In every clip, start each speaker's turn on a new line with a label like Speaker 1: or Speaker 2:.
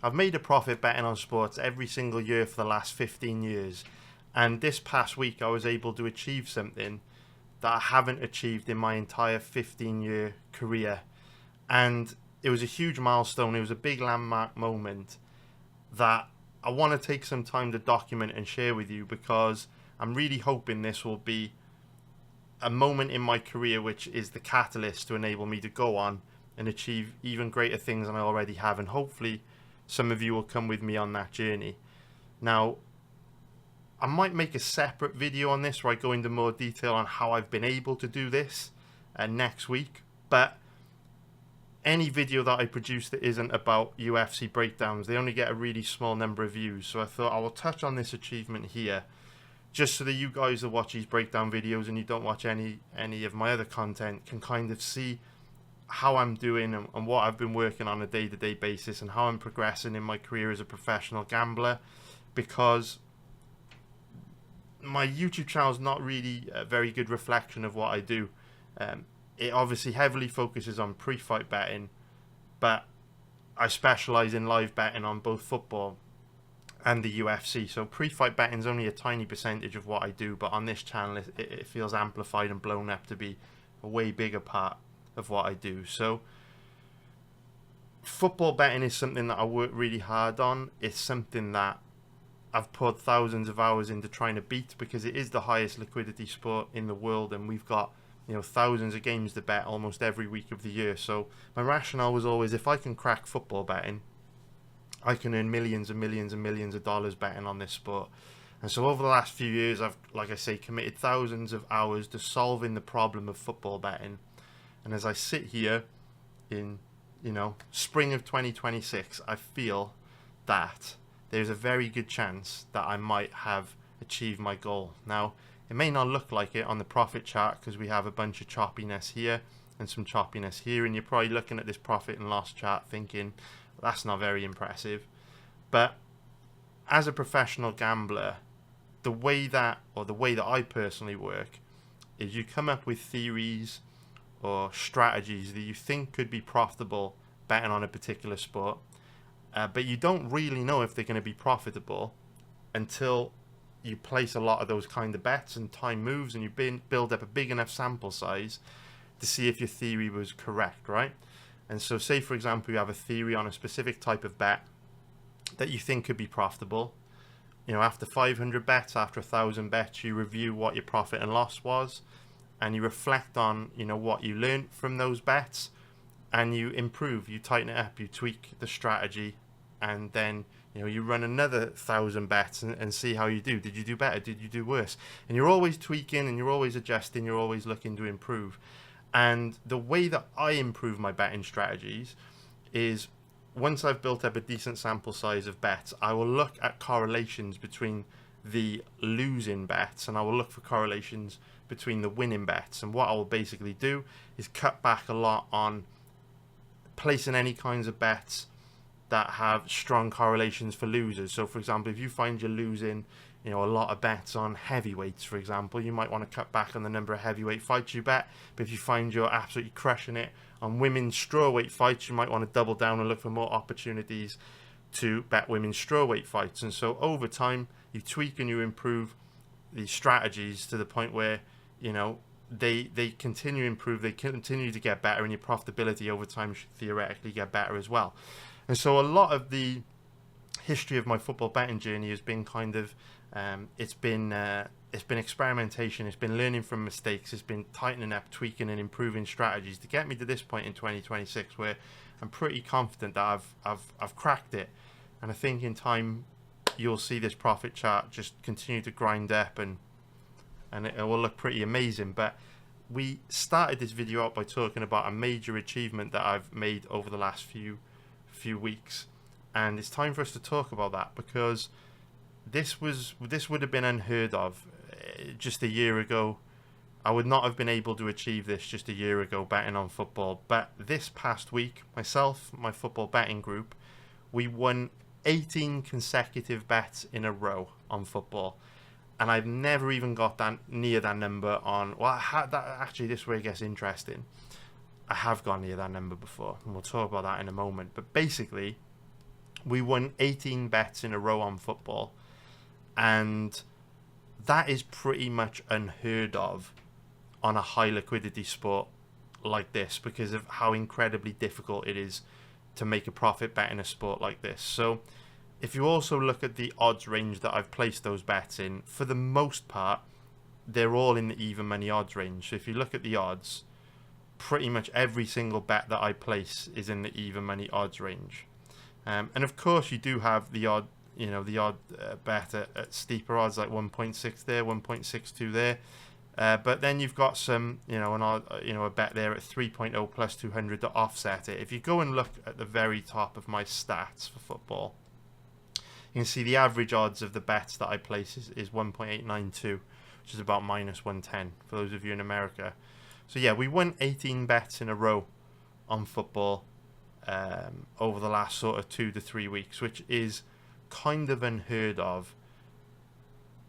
Speaker 1: I've made a profit betting on sports every single year for the last 15 years. And this past week, I was able to achieve something that I haven't achieved in my entire 15-year career. And it was a huge milestone. It was a big landmark moment that I want to take some time to document and share with you, because I'm really hoping this will be a moment in my career which is the catalyst to enable me to go on and achieve even greater things than I already have. And hopefully some of you will come with me on that journey. Now, I might make a separate video on this where I go into more detail on how I've been able to do this next week. But any video that I produce that isn't about UFC breakdowns, they only get a really small number of views. So I thought I will touch on this achievement here, just so that you guys that watch these breakdown videos and you don't watch any of my other content can kind of see how I'm doing and what I've been working on a day-to-day basis and how I'm progressing in my career as a professional gambler. Because my YouTube channel is not really a very good reflection of what I do. It obviously heavily focuses on pre-fight betting, but I specialize in live betting on both football and the UFC. So pre-fight betting is only a tiny percentage of what I do, but on this channel it feels amplified and blown up to be a way bigger part of what I do. So football betting is something that I work really hard on. It's something that I've put thousands of hours into trying to beat, because it is the highest liquidity sport in the world, and we've got, you know, thousands of games to bet almost every week of the year. So my rationale was always, if I can crack football betting, I can earn millions and millions and millions of dollars betting on this sport. And so over the last few years, I've, like I say, committed thousands of hours to solving the problem of football betting. And as I sit here in, you know, spring of 2026, I feel that there's a very good chance that I might have achieved my goal. Now, it may not look like it on the profit chart, because we have a bunch of choppiness here and some choppiness here, and you're probably looking at this profit and loss chart thinking, well, that's not very impressive. But as a professional gambler, the way that I personally work is you come up with theories or strategies that you think could be profitable betting on a particular sport, but you don't really know if they're going to be profitable until you place a lot of those kind of bets and time moves, and you build up a big enough sample size to see if your theory was correct, right? And so say, for example, you have a theory on a specific type of bet that you think could be profitable. You know, after 500 bets, after 1,000 bets, you review what your profit and loss was, and you reflect on, you know, what you learned from those bets, and you improve, you tighten it up, you tweak the strategy, and then, you know, you run another 1,000 bets and see how you do. Did you do better? Did you do worse? And you're always tweaking, and you're always adjusting, you're always looking to improve. And the way that I improve my betting strategies is, once I've built up a decent sample size of bets, I will look at correlations between the losing bets, and I will look for correlations between the winning bets. And what I will basically do is cut back a lot on placing any kinds of bets that have strong correlations for losers. So for example, if you find you're losing, you know, a lot of bets on heavyweights, for example, you might want to cut back on the number of heavyweight fights you bet. But if you find you're absolutely crushing it on women's strawweight fights, you might want to double down and look for more opportunities to bet women's strawweight fights. And so over time, you tweak and you improve these strategies to the point where, you know, they continue to improve, they continue to get better, and your profitability over time should theoretically get better as well. And so a lot of the history of my football betting journey has been kind of, it's been experimentation, it's been learning from mistakes, it's been tightening up, tweaking and improving strategies to get me to this point in 2026 where I'm pretty confident that I've cracked it. And I think in time you'll see this profit chart just continue to grind up, and it will look pretty amazing. But we started this video out by talking about a major achievement that I've made over the last few weeks, and it's time for us to talk about that, because this would have been unheard of just a year ago. I would not have been able to achieve this just a year ago betting on football. But this past week, myself, my football betting group, we won 18 consecutive bets in a row on football. And I've never even got near that number on, well, actually this way it gets interesting. I have gone near that number before, and we'll talk about that in a moment. But basically, We won 18 bets in a row on football, and that is pretty much unheard of on a high liquidity sport like this, because of how incredibly difficult it is to make a profit bet in a sport like this. So if you also look at the odds range that I've placed those bets in, for the most part, they're all in the even money odds range. So if you look at the odds, pretty much every single bet that I place is in the even money odds range. And of course, you do have the odd, bet at steeper odds, like 1.6 there, 1.62 there. But then you've got some, a bet there at 3.0 plus 200 to offset it. If you go and look at the very top of my stats for football, you can see the average odds of the bets that I place is 1.892, which is about minus 110 for those of you in America. So yeah, we won 18 bets in a row on football over the last sort of 2 to 3 weeks, which is kind of unheard of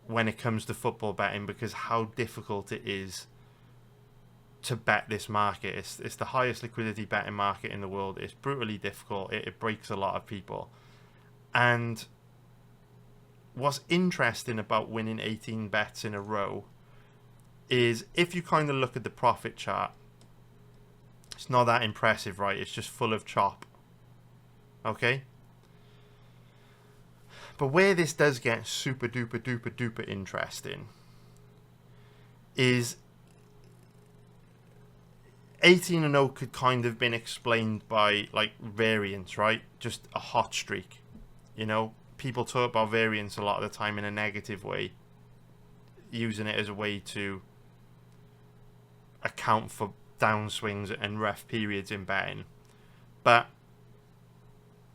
Speaker 1: when it comes to football betting, because how difficult it is to bet this market. It's the highest liquidity betting market in the world. It's brutally difficult. It breaks a lot of people. And what's interesting about winning 18 bets in a row is, if you kind of look at the profit chart, it's not that impressive, right? It's just full of chop. Okay? But where this does get super duper duper duper interesting is 18-0 could kind of been explained by like variance, right? Just a hot streak. People talk about variance a lot of the time in a negative way, using it as a way to account for downswings and rough periods in betting. But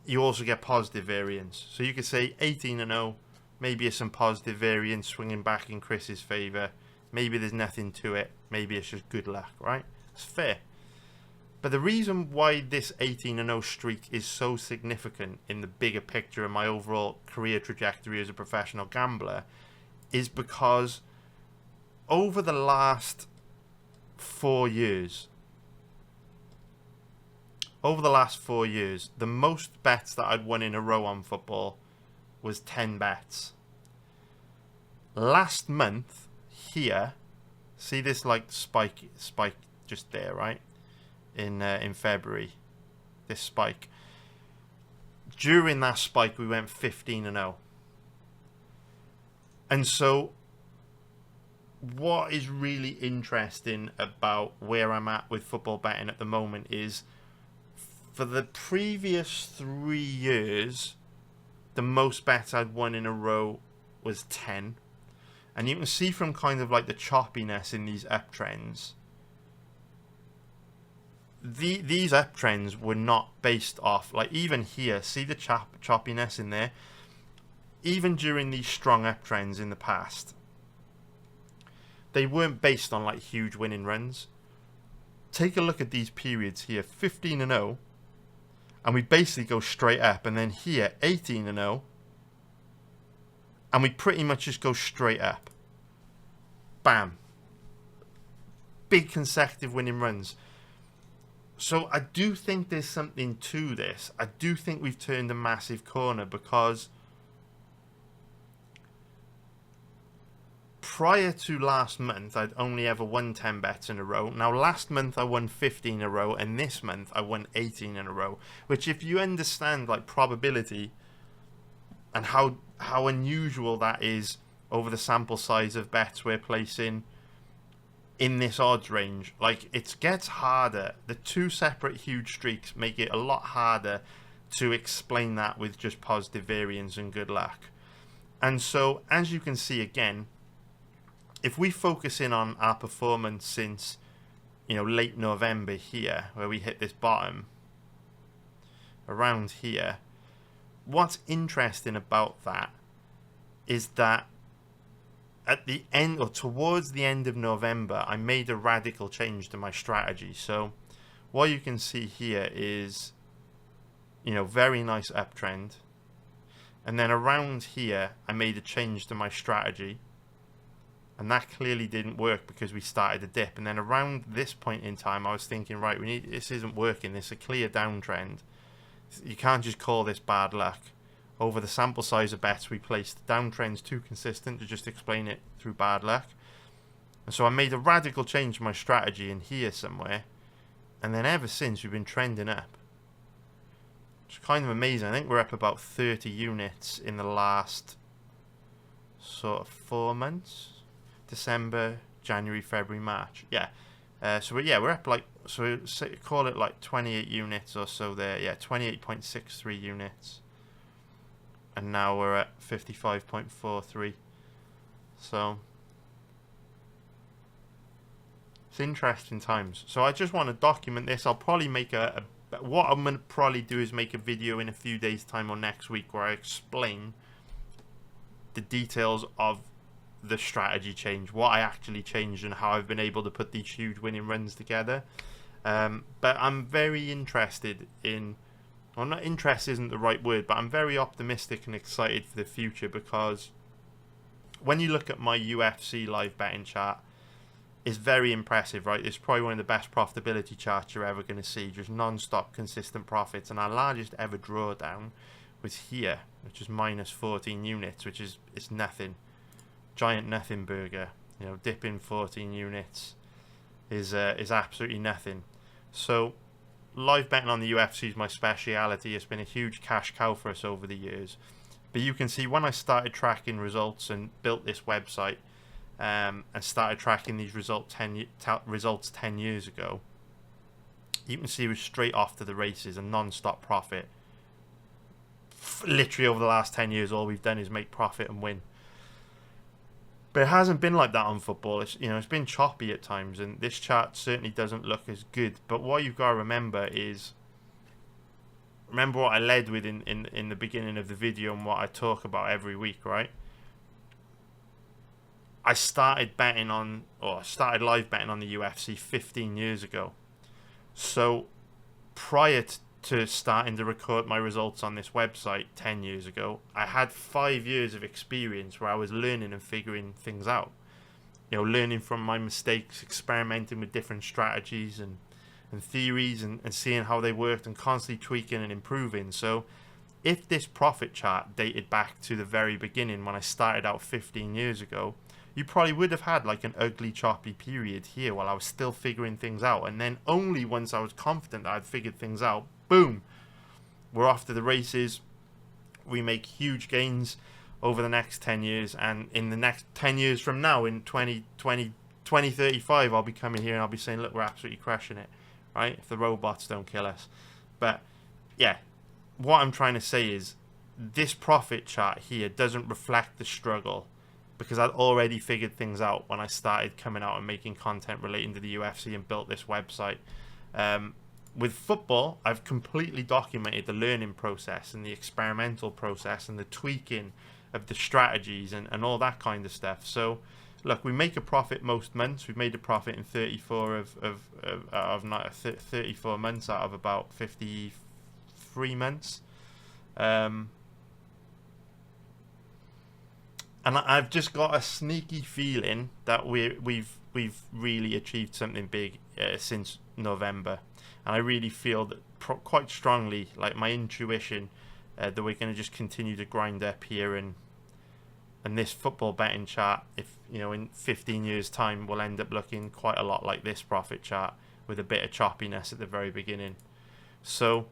Speaker 1: you also get positive variance. So you could say 18-0, maybe it's some positive variance swinging back in Chris's favour. Maybe there's nothing to it. Maybe it's just good luck, right? It's fair. But the reason why this 18-0 streak is so significant in the bigger picture of my overall career trajectory as a professional gambler is because over the last 4 years, the most bets that I'd won in a row on football was 10 bets. Last month here, see this like spike just there, right? In February, this spike. During that spike, we went 15-0. And so what is really interesting about where I'm at with football betting at the moment is, for the previous 3 years, the most bets I'd won in a row was 10. And you can see from kind of like the choppiness in these uptrends, these uptrends were not based off, like even here, see the choppiness in there? Even during these strong uptrends in the past, they weren't based on like huge winning runs. Take a look at these periods here, 15-0, and we basically go straight up, and then here 18-0, and we pretty much just go straight up. Bam. Big consecutive winning runs. So I do think there's something to this. I do think we've turned a massive corner, because prior to last month, I'd only ever won 10 bets in a row. Now, last month I won 15 in a row, and this month I won 18 in a row. Which, if you understand like probability and how unusual that is over the sample size of bets we're placing in this odds range, like, it gets harder. The two separate huge streaks make it a lot harder to explain that with just positive variance and good luck. And so, as you can see again, if we focus in on our performance since, late November here, where we hit this bottom around here, what's interesting about that is that at the end, or towards the end of November, I made a radical change to my strategy. So what you can see here is, very nice uptrend. And then around here, I made a change to my strategy. And that clearly didn't work because we started a dip. And then around this point in time, I was thinking, right, this isn't working. This is a clear downtrend. You can't just call this bad luck. Over the sample size of bets we placed, the downtrend's too consistent to just explain it through bad luck. And so I made a radical change in my strategy in here somewhere, and then ever since we've been trending up. It's kind of amazing. I think we're up about 30 units in the last sort of 4 months. December, January, February, March. Yeah. So we're up like, so call it like 28 units or so there. Yeah, 28.63 units. And now we're at 55.43. So it's interesting times. So I just want to document this. I'll probably make what I'm going to probably do is make a video in a few days' time or next week where I explain the details of the strategy change, what I actually changed, and how I've been able to put these huge winning runs together. But I'm very interested in, well, not interest isn't the right word, but I'm very optimistic and excited for the future, because when you look at my UFC live betting chart, it's very impressive, right? It's probably one of the best profitability charts you're ever going to see, just non-stop consistent profits. And our largest ever drawdown was here, which is minus 14 units, which is, it's nothing. Giant nothing burger, you know, dipping 14 units is absolutely nothing. So live betting on the UFC is my speciality. It's been a huge cash cow for us over the years. But you can see when I started tracking results and built this website, and started tracking these results 10 years ago, you can see it was straight off to the races and non-stop profit. Literally over the last 10 years, all we've done is make profit and win. But it hasn't been like that on football. It's, you know, it's been choppy at times, and this chart certainly doesn't look as good. But what you've got to remember is, remember what I led with in the beginning of the video and what I talk about every week, right? I started betting on, or started live betting on the UFC 15 years ago. So prior to starting to record my results on this website 10 years ago, I had 5 years of experience where I was learning and figuring things out. You know, learning from my mistakes, experimenting with different strategies and theories and seeing how they worked, and constantly tweaking and improving. So if this profit chart dated back to the very beginning when I started out 15 years ago, you probably would have had like an ugly, choppy period here while I was still figuring things out. And then only once I was confident that I'd figured things out, boom, we're off to the races. We make huge gains over the next 10 years. And in the next 10 years from now, in 2035, I'll be coming here and I'll be saying, look, we're absolutely crushing it, right? If the robots don't kill us. But yeah, what I'm trying to say is this profit chart here doesn't reflect the struggle, because I'd already figured things out when I started coming out and making content relating to the UFC and built this website. With football, I've completely documented the learning process and the experimental process and the tweaking of the strategies and all that kind of stuff. So, look, we make a profit most months. We've made a profit in 34 34 months out of about 53 months. And I've just got a sneaky feeling that we've really achieved something big since November, and I really feel that quite strongly, like my intuition, that we're going to just continue to grind up here, and this football betting chart, if you know, in 15 years' time, will end up looking quite a lot like this profit chart with a bit of choppiness at the very beginning. So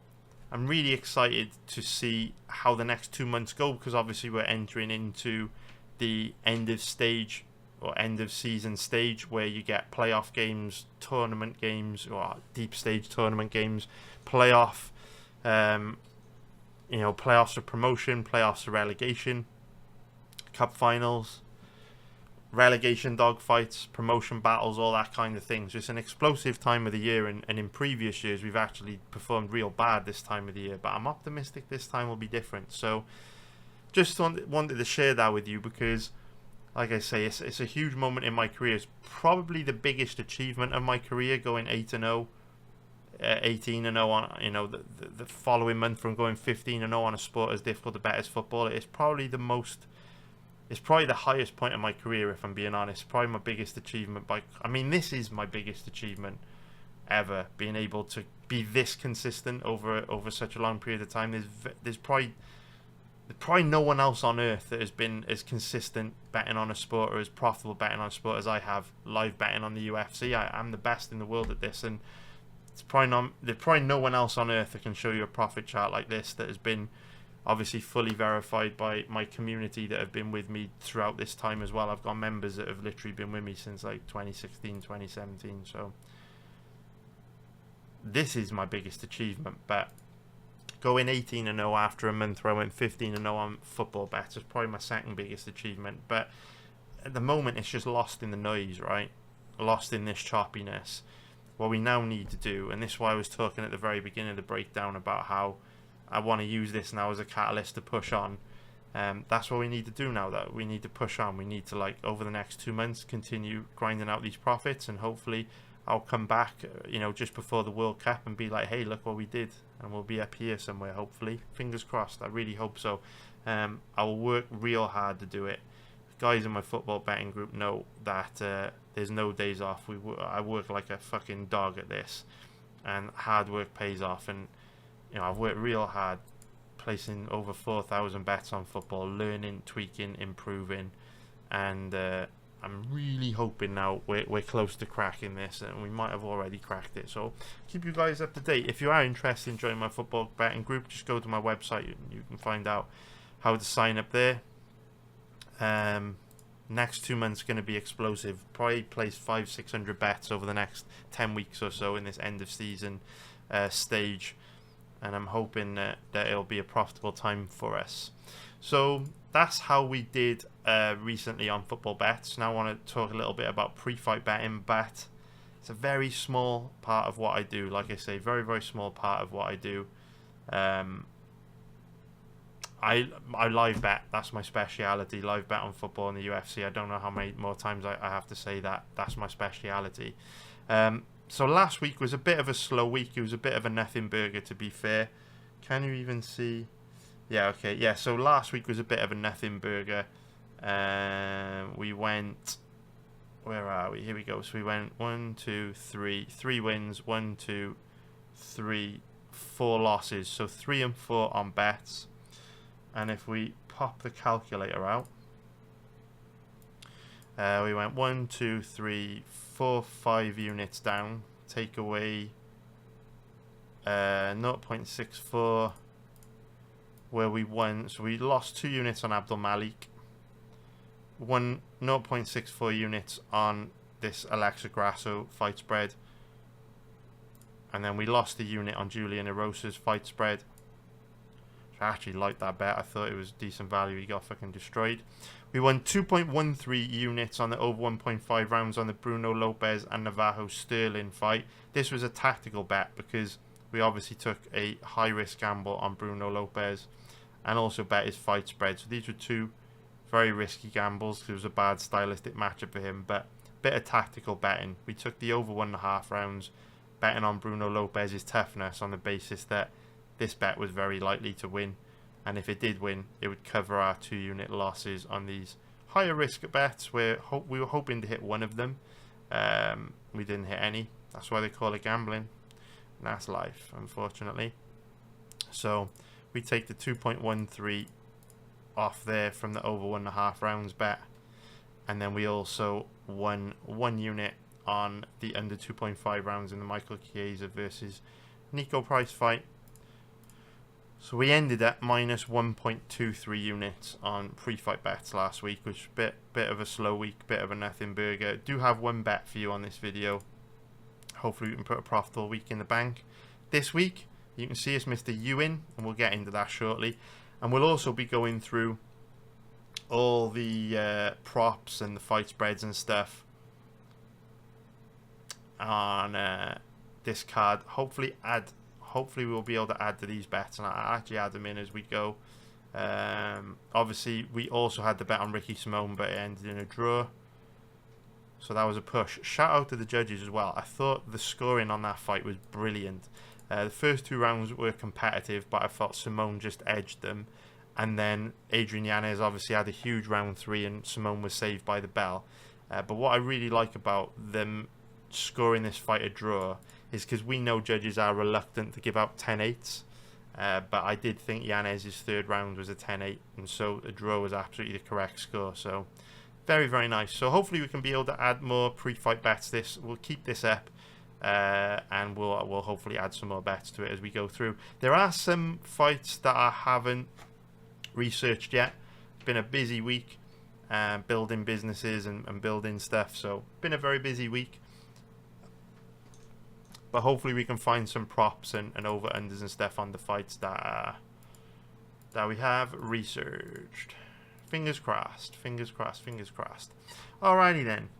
Speaker 1: I'm really excited to see how the next 2 months go, because obviously we're entering into the end of stage or end of season stage where you get playoff games, tournament games, or deep stage tournament games, playoff, playoffs for promotion, playoffs for relegation, cup finals, relegation dogfights, promotion battles, all that kind of things. It's an explosive time of the year, and in previous years we've actually performed real bad this time of the year, but I'm optimistic this time will be different. So just wanted to share that with you, because like I say, it's a huge moment in my career. It's probably the biggest achievement of my career, going 8-0, 18-0 on, you know, the following month from going 15-0 on a sport as difficult to bet as football. It's probably the highest point of my career, if I'm being honest. Probably my biggest achievement this is my biggest achievement ever, being able to be this consistent over such a long period of time. There's probably no one else on earth that has been as consistent betting on a sport or as profitable betting on a sport as I have live betting on the UFC. I'm the best in the world at this, and there's probably no one else on earth that can show you a profit chart like this that has been obviously fully verified by my community that have been with me throughout this time as well. I've got members that have literally been with me since like 2016, 2017. So this is my biggest achievement. But going 18-0 after a month where I went 15-0 on football bets is probably my second biggest achievement. But at the moment, it's just lost in the noise, right? Lost in this choppiness. What we now need to do, and this is why I was talking at the very beginning of the breakdown about how I want to use this now as a catalyst to push on. That's what we need to do now. That we need to push on. We need to, like, over the next 2 months, continue grinding out these profits, and hopefully I'll come back, just before the World Cup and be like, hey, look what we did, and we'll be up here somewhere. Hopefully, fingers crossed. I really hope so. I will work real hard to do it. Guys in my football betting group know that there's no days off. I work like a fucking dog at this, and hard work pays off. And I've worked real hard, placing over 4,000 bets on football, learning, tweaking, improving, and I'm really hoping now we're close to cracking this, and we might have already cracked it. So keep you guys up to date. If you are interested in joining my football betting group, just go to my website. You can find out how to sign up there. Next 2 months going to be explosive. Probably place 500-600 bets over the next 10 weeks or so in this end of season stage. And I'm hoping that it'll be a profitable time for us. So that's how we did recently on football bets. Now I want to talk a little bit about pre-fight betting. But it's a very small part of what I do. Like I say, very, very small part of what I do. I live bet. That's my speciality. Live bet on football in the UFC. I don't know how many more times I have to say that. That's my speciality. So last week was a bit of a slow week. It was a bit of a nothing burger, to be fair. Can you even see? Yeah, okay. Yeah, so last week was a bit of a nothing burger. We went... Where are we? Here we go. So we went 1, 2, 3. 3 wins. 1, 2, 3, 4 losses. So 3 and 4 on bets. And if we pop the calculator out... we went 1, 2, 3, 4, 5 units down. Take away 0.64 where we won. So we lost 2 units on Abdul-Malik. Won 0.64 units on this Alexa Grasso fight spread. And then we lost a unit on Julian Erosa's fight spread. I actually liked that bet. I thought it was decent value. He got fucking destroyed. We won 2.13 units on the over 1.5 rounds on the Bruno Lopez and Navajo Sterling fight. This was a tactical bet because we obviously took a high risk gamble on Bruno Lopez and also bet his fight spread. So these were 2 very risky gambles because it was a bad stylistic matchup for him, but a bit of tactical betting. We took the over 1.5 rounds, betting on Bruno Lopez's toughness on the basis that this bet was very likely to win, and if it did win, it would cover our 2 unit losses on these higher risk bets. We were hoping to hit one of them. We didn't hit any. That's why they call it gambling. And that's life, unfortunately. So we take the 2.13 off there from the over 1.5 rounds bet, and then we also won 1 unit on the under 2.5 rounds in the Michael Chiesa versus Nicoll Price fight. So we ended at minus 1.23 units on pre-fight bets last week, which is a bit of a slow week, bit of a nothing burger. Do have one bet for you on this video. Hopefully we can put a profitable week in the bank. This week, you can see it's Mr. Ewing, and we'll get into that shortly. And we'll also be going through all the props and the fight spreads and stuff on this card. Hopefully we'll be able to add to these bets, and I actually add them in as we go. Obviously, we also had the bet on Ricky Simone, but it ended in a draw. So that was a push. Shout out to the judges as well. I thought the scoring on that fight was brilliant. The first 2 rounds were competitive, but I felt Simone just edged them. And then Adrian Yanez obviously had a huge round 3, and Simone was saved by the bell. But what I really like about them scoring this fight a draw is because we know judges are reluctant to give out 10-8s. But I did think Yanez's third round was a 10-8, and so a draw was absolutely the correct score. So very, very nice. So hopefully we can be able to add more pre-fight bets. We'll keep this up, and we'll hopefully add some more bets to it as we go through. There are some fights that I haven't researched yet. It's been a busy week, building businesses and building stuff. So been a very busy week. But hopefully we can find some props and over-unders and stuff on the fights that we have researched. Fingers crossed, fingers crossed, fingers crossed. Alrighty then.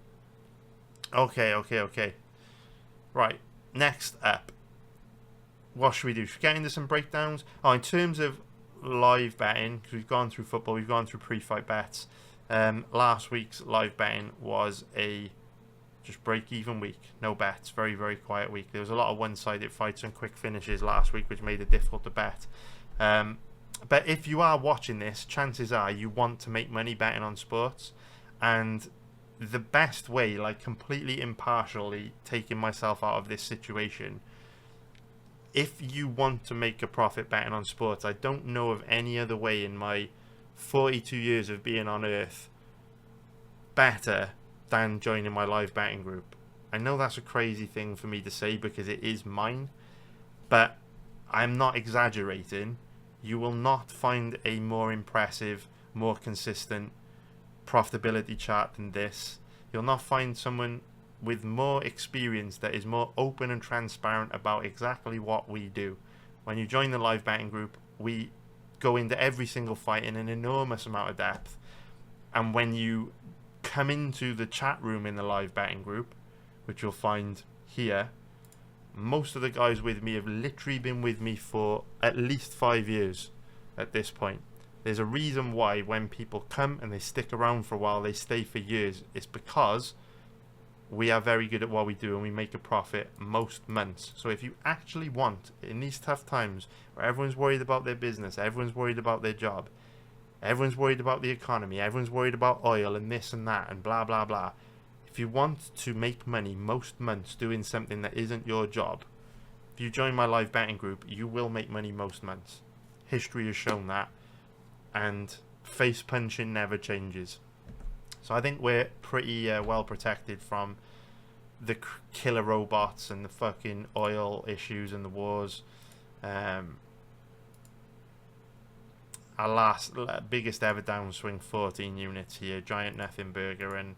Speaker 1: Okay. Right, next up. What should we do? Should we get into some breakdowns? Oh, in terms of live betting, because we've gone through football, we've gone through pre-fight bets. Last week's live betting was a just break-even week. No bets. Very, very quiet week. There was a lot of one-sided fights and quick finishes last week, which made it difficult to bet. But if you are watching this, chances are you want to make money betting on sports. And the best way, like completely impartially taking myself out of this situation, if you want to make a profit betting on sports, I don't know of any other way in my 42 years of being on Earth better than joining my live betting group. I know that's a crazy thing for me to say because it is mine, but I'm not exaggerating. You will not find a more impressive, more consistent profitability chart than this. You'll not find someone with more experience that is more open and transparent about exactly what we do. When you join the live betting group, we go into every single fight in an enormous amount of depth. And when you come into the chat room in the live betting group, which you'll find here, most of the guys with me have literally been with me for at least 5 years at this point. There's a reason why when people come and they stick around for a while, they stay for years. It's because we are very good at what we do and we make a profit most months. So if you actually want, in these tough times where everyone's worried about their business, everyone's worried about their job, everyone's worried about the economy, everyone's worried about oil and this and that and blah, blah, blah. If you want to make money most months doing something that isn't your job, if you join my live betting group, you will make money most months. History has shown that. And face punching never changes. So I think we're pretty well protected from the killer robots and the fucking oil issues and the wars. Our last biggest ever downswing, 14 units here, giant nothing burger. And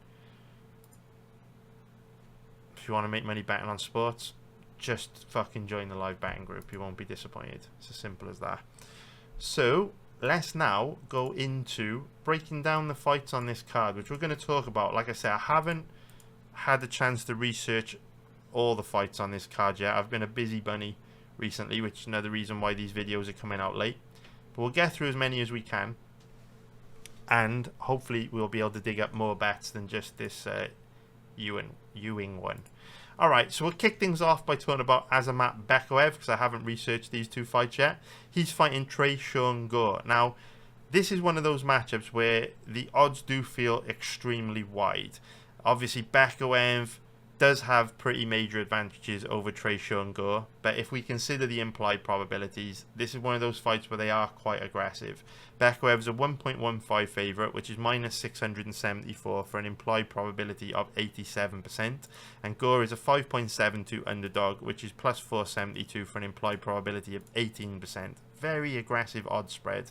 Speaker 1: if you want to make money betting on sports, just fucking join the live betting group. You won't be disappointed. It's as simple as that. So let's now go into breaking down the fights on this card, which we're going to talk about. Like I said, I haven't had the chance to research all the fights on this card yet. I've been a busy bunny recently, which is another reason why these videos are coming out late. But we'll get through as many as we can, and hopefully we'll be able to dig up more bets than just this Ewing one. Alright, so we'll kick things off by talking about Azamat Bekoev, because I haven't researched these two fights yet. He's fighting Tresean Gore. Now, this is one of those matchups where the odds do feel extremely wide. Obviously, Bekoev does have pretty major advantages over Tresean Gore, but if we consider the implied probabilities, this is one of those fights where they are quite aggressive. Bekoev's a 1.15 favourite, which is minus 674 for an implied probability of 87%, and Gore is a 5.72 underdog, which is plus 472 for an implied probability of 18%. Very aggressive odds spread.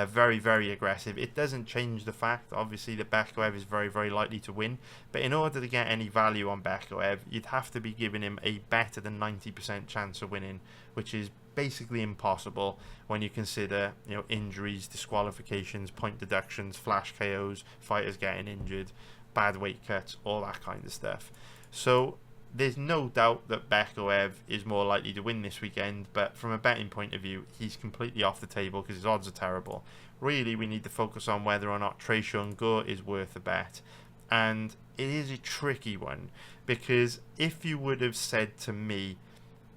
Speaker 1: Very, very aggressive. It doesn't change the fact, obviously, that Bekoev is very, very likely to win. But in order to get any value on Bekoev, you'd have to be giving him a better than 90% chance of winning, which is basically impossible when you consider, injuries, disqualifications, point deductions, flash KOs, fighters getting injured, bad weight cuts, all that kind of stuff. So there's no doubt that Bekoev is more likely to win this weekend, but from a betting point of view, he's completely off the table because his odds are terrible. Really, we need to focus on whether or not Tresean Gore is worth a bet. And it is a tricky one, because if you would have said to me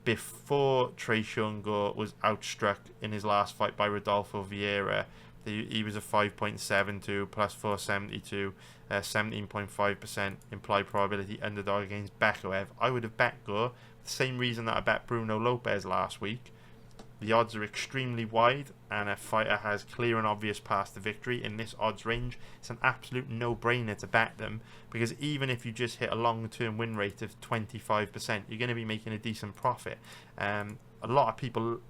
Speaker 1: before Tresean Gore was outstruck in his last fight by Rodolfo Vieira, he was a 5.72 plus 472, 17.5% implied probability underdog against Bekoev, I would have bet Gore, The same reason that I bet Bruno Lopez last week. The odds are extremely wide, and a fighter has clear and obvious path to victory in this odds range. It's an absolute no-brainer to bet them, because even if you just hit a long-term win rate of 25%, you're going to be making a decent profit. A lot of people,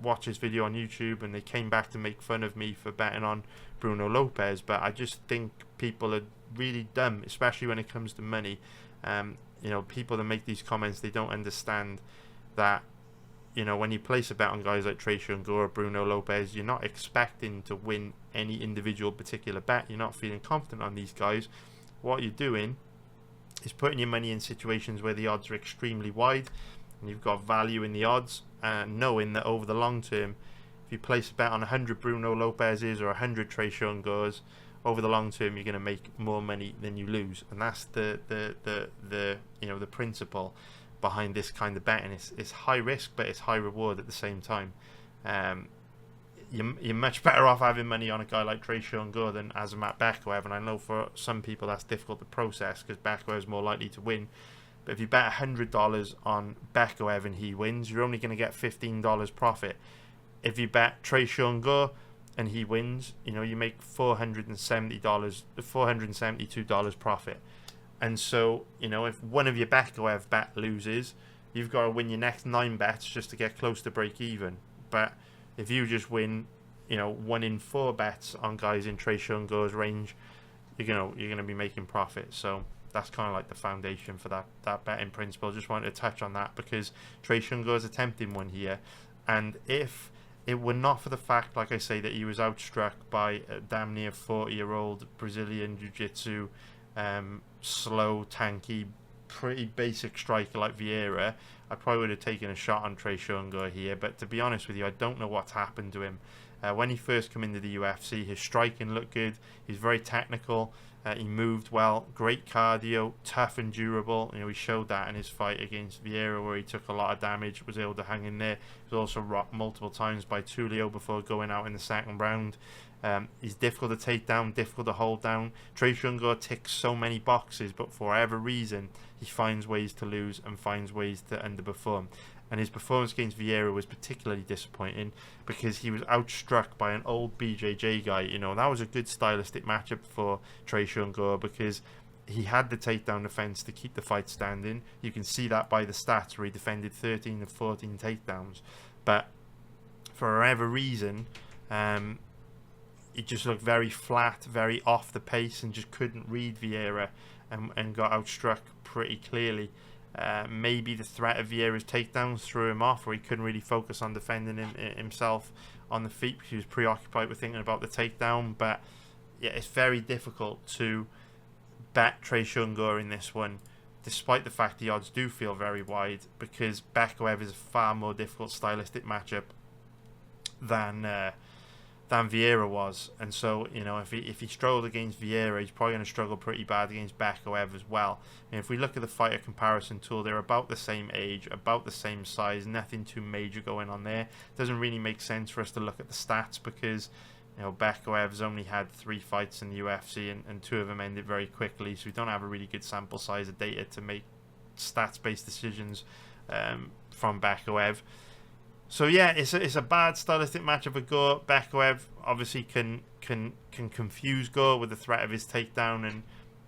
Speaker 1: watch this video on YouTube, and they came back to make fun of me for betting on Bruno Lopez, but I just think people are really dumb, especially when it comes to money. People that make these comments, they don't understand that, when you place a bet on guys like Tresean, Gore, Bruno Lopez, you're not expecting to win any individual particular bet. You're not feeling confident on these guys. What you're doing is putting your money in situations where the odds are extremely wide, and you've got value in the odds, knowing that over the long term, if you place a bet on 100 Bruno Lopez's or 100 Tresean Gores, over the long term you're going to make more money than you lose, and that's the principle behind this kind of betting. It's high risk, but it's high reward at the same time. You're much better off having money on a guy like Tresean Gore than Azamat Bekoev, and I know for some people that's difficult to process because Bekoev is more likely to win. But if you bet $100 on Bekoev and he wins, you're only going to get $15 profit. If you bet Tresean Gore and he wins, you make $472 profit. And so, if one of your Bekoev bet loses, you've got to win your next 9 bets just to get close to break even. But if you just win, 1 in 4 bets on guys in Tresean Gore's range, you're gonna be making profit. So that's kind of like the foundation for that betting principle. Just wanted to touch on that because Tresean Gore's attempting one here, and if it were not for the fact, like I say, that he was outstruck by a damn near 40-year-old Brazilian Jiu-Jitsu, slow, tanky, pretty basic striker like Vieira, I probably would have taken a shot on Tresean Gore here. But to be honest with you, I don't know what's happened to him. When he first came into the UFC, his striking looked good. He's very technical. He moved well, great cardio, tough and durable. He showed that in his fight against Vieira, where he took a lot of damage, was able to hang in there. He was also rocked multiple times by Tulio before going out in the second round. He's difficult to take down, difficult to hold down. Tresean Gore ticks so many boxes, but for whatever reason, he finds ways to lose and finds ways to underperform. And his performance against Vieira was particularly disappointing because he was outstruck by an old BJJ guy. That was a good stylistic matchup for Tresean Gore because he had the takedown defense to keep the fight standing. You can see that by the stats where he defended 13 of 14 takedowns. But for whatever reason, he just looked very flat, very off the pace, and just couldn't read Vieira and got outstruck pretty clearly. Maybe the threat of Vieira's takedowns threw him off, where he couldn't really focus on defending himself on the feet because he was preoccupied with thinking about the takedown. But yeah, it's very difficult to bet Tresean Gore in this one, despite the fact the odds do feel very wide, because Bekoev is a far more difficult stylistic matchup than Vieira was. And so, if he struggled against Vieira, he's probably going to struggle pretty bad against Bekoev as well. And if we look at the fighter comparison tool, they're about the same age, about the same size, nothing too major going on there. It doesn't really make sense for us to look at the stats because, Bekoev's only had 3 fights in the UFC and 2 of them ended very quickly, so we don't have a really good sample size of data to make stats-based decisions from Bekoev. So yeah, it's a bad stylistic matchup for Gore. Bekoev obviously can confuse Gore with the threat of his takedown, and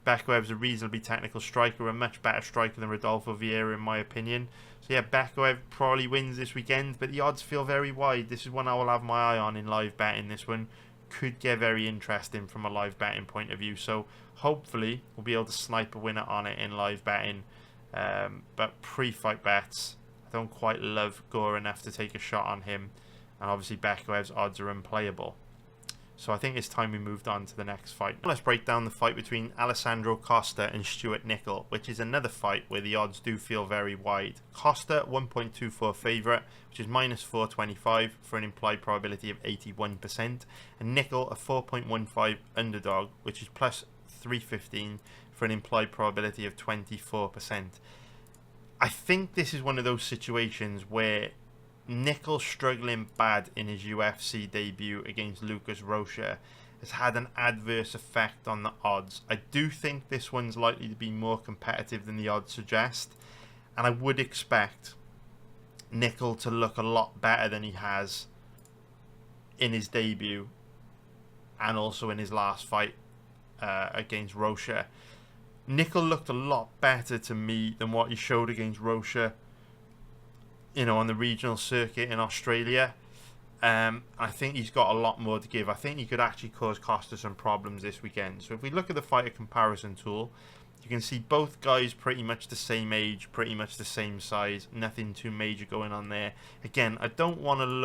Speaker 1: Bekoev's a reasonably technical striker, a much better striker than Rodolfo Vieira in my opinion. So yeah, Bekoev probably wins this weekend, but the odds feel very wide. This is one I will have my eye on in live betting. This one could get very interesting from a live betting point of view. So hopefully we'll be able to snipe a winner on it in live betting. But pre-fight bets, I don't quite love Gore enough to take a shot on him, and obviously Bekoev's odds are unplayable. So I think it's time we moved on to the next fight. Let's break down the fight between Alessandro Costa and Stuart Nicoll, which is another fight where the odds do feel very wide. Costa 1.24 favourite, which is minus 425 for an implied probability of 81%, and Nicoll a 4.15 underdog, which is plus 315 for an implied probability of 24%. I think this is one of those situations where Nicoll struggling bad in his UFC debut against Lucas Rocha has had an adverse effect on the odds. I do think this one's likely to be more competitive than the odds suggest, And I would expect Nicoll to look a lot better than he has in his debut and also in his last fight against Rocha. Nicoll looked a lot better to me than what he showed against Rocha, you know, on the regional circuit in Australia. I think he's got a lot more to give. I think he could actually cause Costa some problems this weekend. So if we look at the fighter comparison tool, you can see both guys pretty much the same age, pretty much the same size. Nothing too major going on there. Again, I don't really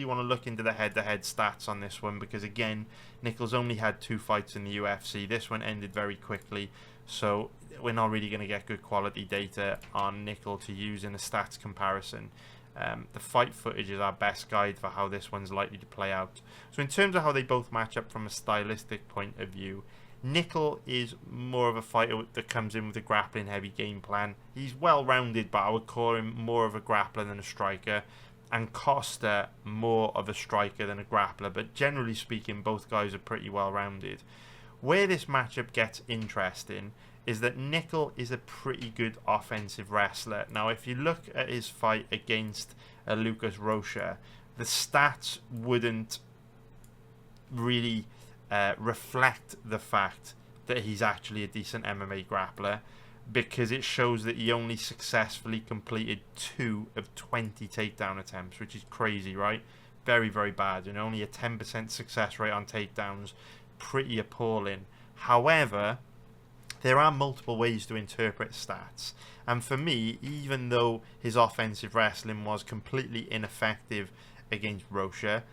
Speaker 1: want to look into the head-to-head stats on this one because, again, Nicoll's only had 2 fights in the UFC. This one ended very quickly, so we're not really going to get good quality data on Nicoll to use in a stats comparison. The fight footage is our best guide for how this one's likely to play out. So in terms of how they both match up from a stylistic point of view, Nicoll is more of a fighter that comes in with a grappling heavy game plan. He's well rounded, but I would call him more of a grappler than a striker. And Costa more of a striker than a grappler. But generally speaking, both guys are pretty well rounded. Where this matchup gets interesting is that Nicoll is a pretty good offensive wrestler. Now, if you look at his fight against Lucas Rocha, the stats wouldn't really reflect the fact that he's actually a decent MMA grappler, because it shows that he only successfully completed 2 of 20 takedown attempts, which is crazy, right? Very, very bad. And only a 10% success rate on takedowns. Pretty appalling. However, there are multiple ways to interpret stats. And for me, even though his offensive wrestling was completely ineffective against Rocha,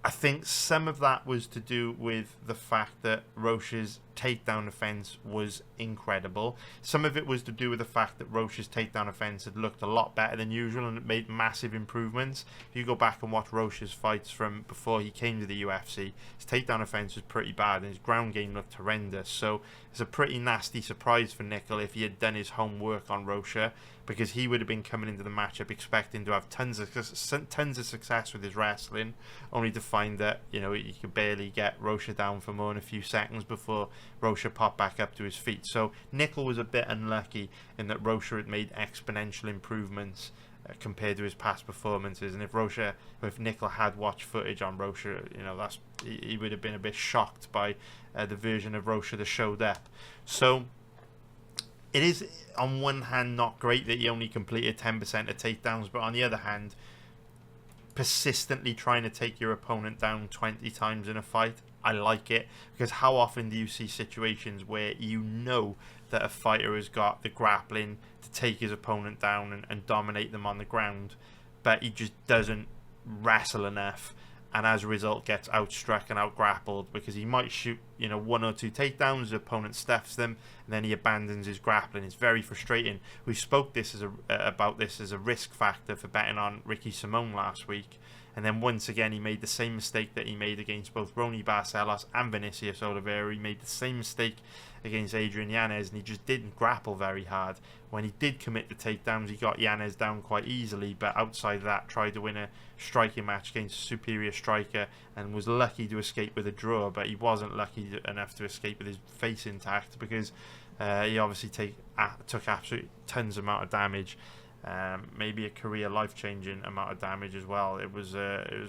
Speaker 1: I think some of that was to do with the fact that Rocha's takedown offense was incredible. Some of it was to do with the fact that Rocha's takedown offense had looked a lot better than usual and it made massive improvements. If you go back and watch Rocha's fights from before he came to the UFC, his takedown offense was pretty bad and his ground game looked horrendous. So it's a pretty nasty surprise for Nicoll if he had done his homework on Rocha, because he would have been coming into the matchup expecting to have tons of success with his wrestling, only to find that, you know, he could barely get Rocha down for more than a few seconds before Rocha popped back up to his feet. So Nicoll was a bit unlucky in that Rocha had made exponential improvements compared to his past performances. And if Nicoll had watched footage on Rocha, you know, he would have been a bit shocked by the version of Rocha that showed up. So it is, on one hand, not great that he only completed 10% of takedowns, but on the other hand, persistently trying to take your opponent down 20 times in a fight, I like it, because how often do you see situations where you know that a fighter has got the grappling to take his opponent down and dominate them on the ground, but he just doesn't wrestle enough, and as a result gets outstruck and outgrappled because he might shoot, you know, 1 or 2 takedowns, the opponent stuffs them, and then he abandons his grappling. It's very frustrating. We spoke about this as a risk factor for betting on Ricky Simón last week, and then once again he made the same mistake that he made against both Rony Barcelos and Vinicius Oliveira. He made the same mistake against Adrian Yanez, and he just didn't grapple very hard. When he did commit the takedowns, he got Yanez down quite easily, but outside that tried to win a striking match against a superior striker and was lucky to escape with a draw, but he wasn't lucky enough to escape with his face intact, because he obviously took absolute tons amount of damage, maybe a career life-changing amount of damage as well. It was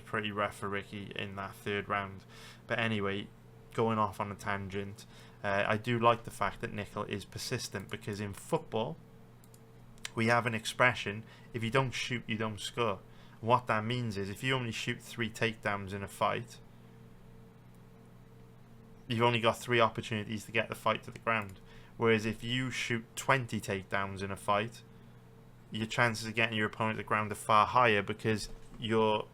Speaker 1: pretty rough for Ricky in that 3rd round. But anyway, going off on a tangent, I do like the fact that Nicoll is persistent, because in football we have an expression: if you don't shoot, you don't score. What that means is if you only shoot 3 takedowns in a fight, you've only got 3 opportunities to get the fight to the ground. Whereas if you shoot 20 takedowns in a fight, your chances of getting your opponent to the ground are far higher, because you're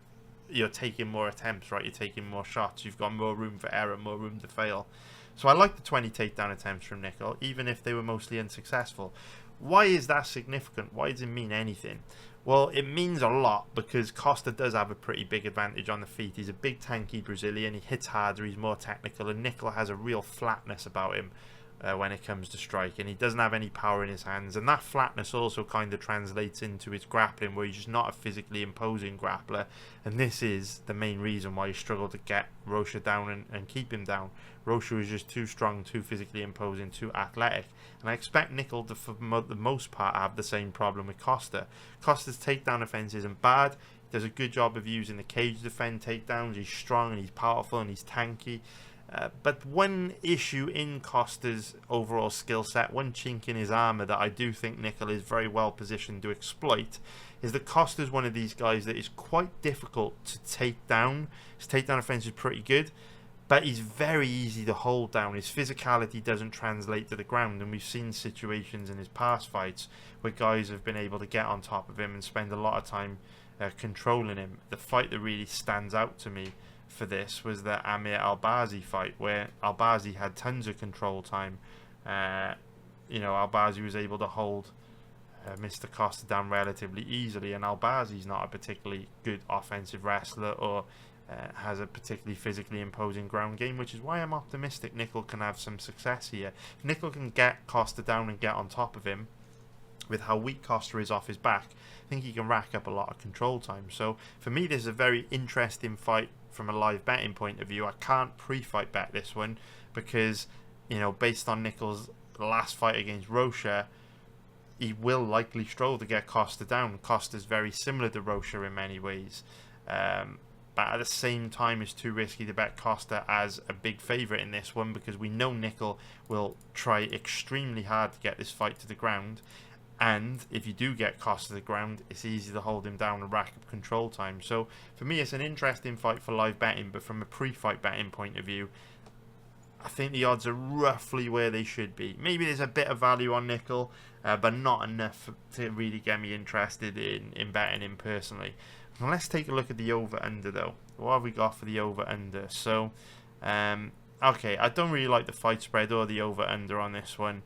Speaker 1: taking more attempts, right? You're taking more shots. You've got more room for error, more room to fail. So I like the 20 takedown attempts from Nicoll, even if they were mostly unsuccessful. Why is that significant? Why does it mean anything? Well, it means a lot, because Costa does have a pretty big advantage on the feet. He's a big, tanky Brazilian. He hits harder. He's more technical. And Nicoll has a real flatness about him. when it comes to striking. He doesn't have any power in his hands, and that flatness also kind of translates into his grappling, where he's just not a physically imposing grappler, and this is the main reason why he struggled to get Rocha down and keep him down. Rocha is just too strong, too physically imposing, too athletic, and I expect Nicoll to, for the most part, have the same problem with Costa. Costa's takedown offense isn't bad. He does a good job of using the cage to defend takedowns. He's strong and he's powerful and he's tanky. But one issue in Costa's overall skill set, one chink in his armour that I do think Nicoll is very well positioned to exploit, is that Costa's one of these guys that is quite difficult to take down. His takedown offense is pretty good, but he's very easy to hold down. His physicality doesn't translate to the ground, and we've seen situations in his past fights where guys have been able to get on top of him and spend a lot of time controlling him. The fight that really stands out to me for this was the Amir Albazi fight, where Albazi had tons of control time. Albazi was able to hold Mr. Costa down relatively easily, and Albazi's not a particularly good offensive wrestler or has a particularly physically imposing ground game, which is why I'm optimistic Nicoll can have some success here. If Nicoll can get Costa down and get on top of him, with how weak Costa is off his back, I think he can rack up a lot of control time. So for me, this is a very interesting fight from a live betting point of view. I can't pre-fight bet this one because, based on Nicoll's last fight against Rocha, he will likely struggle to get Costa down. Costa's very similar to Rocha in many ways. But at the same time, it's too risky to bet Costa as a big favourite in this one, because we know Nicoll will try extremely hard to get this fight to the ground. And if you do get Costa to the ground, it's easy to hold him down and rack up control time. So for me, it's an interesting fight for live betting, but from a pre-fight betting point of view, I think the odds are roughly where they should be. Maybe there's a bit of value on Nicoll, but not enough to really get me interested in betting him personally. Now let's take a look at the over-under though. What have we got for the over-under? So, okay, I don't really like the fight spread or the over-under on this one.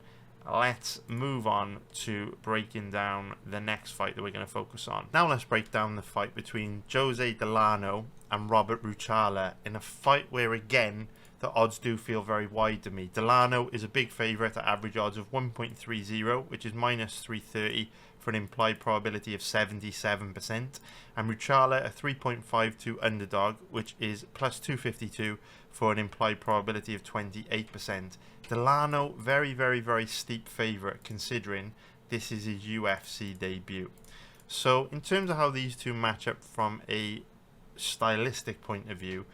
Speaker 1: Let's move on to breaking down the next fight that we're going to focus on. Now let's break down the fight between Jose Delano and Robert Ruchala, in a fight where, again, the odds do feel very wide to me. Delano is a big favourite at average odds of 1.30, which is minus 330 for an implied probability of 77%, and Ruchala a 3.52 underdog, which is plus 252 for an implied probability of 28%. Delano, very, very, very steep favourite considering this is his UFC debut. So in terms of how these two match up from a stylistic point of view,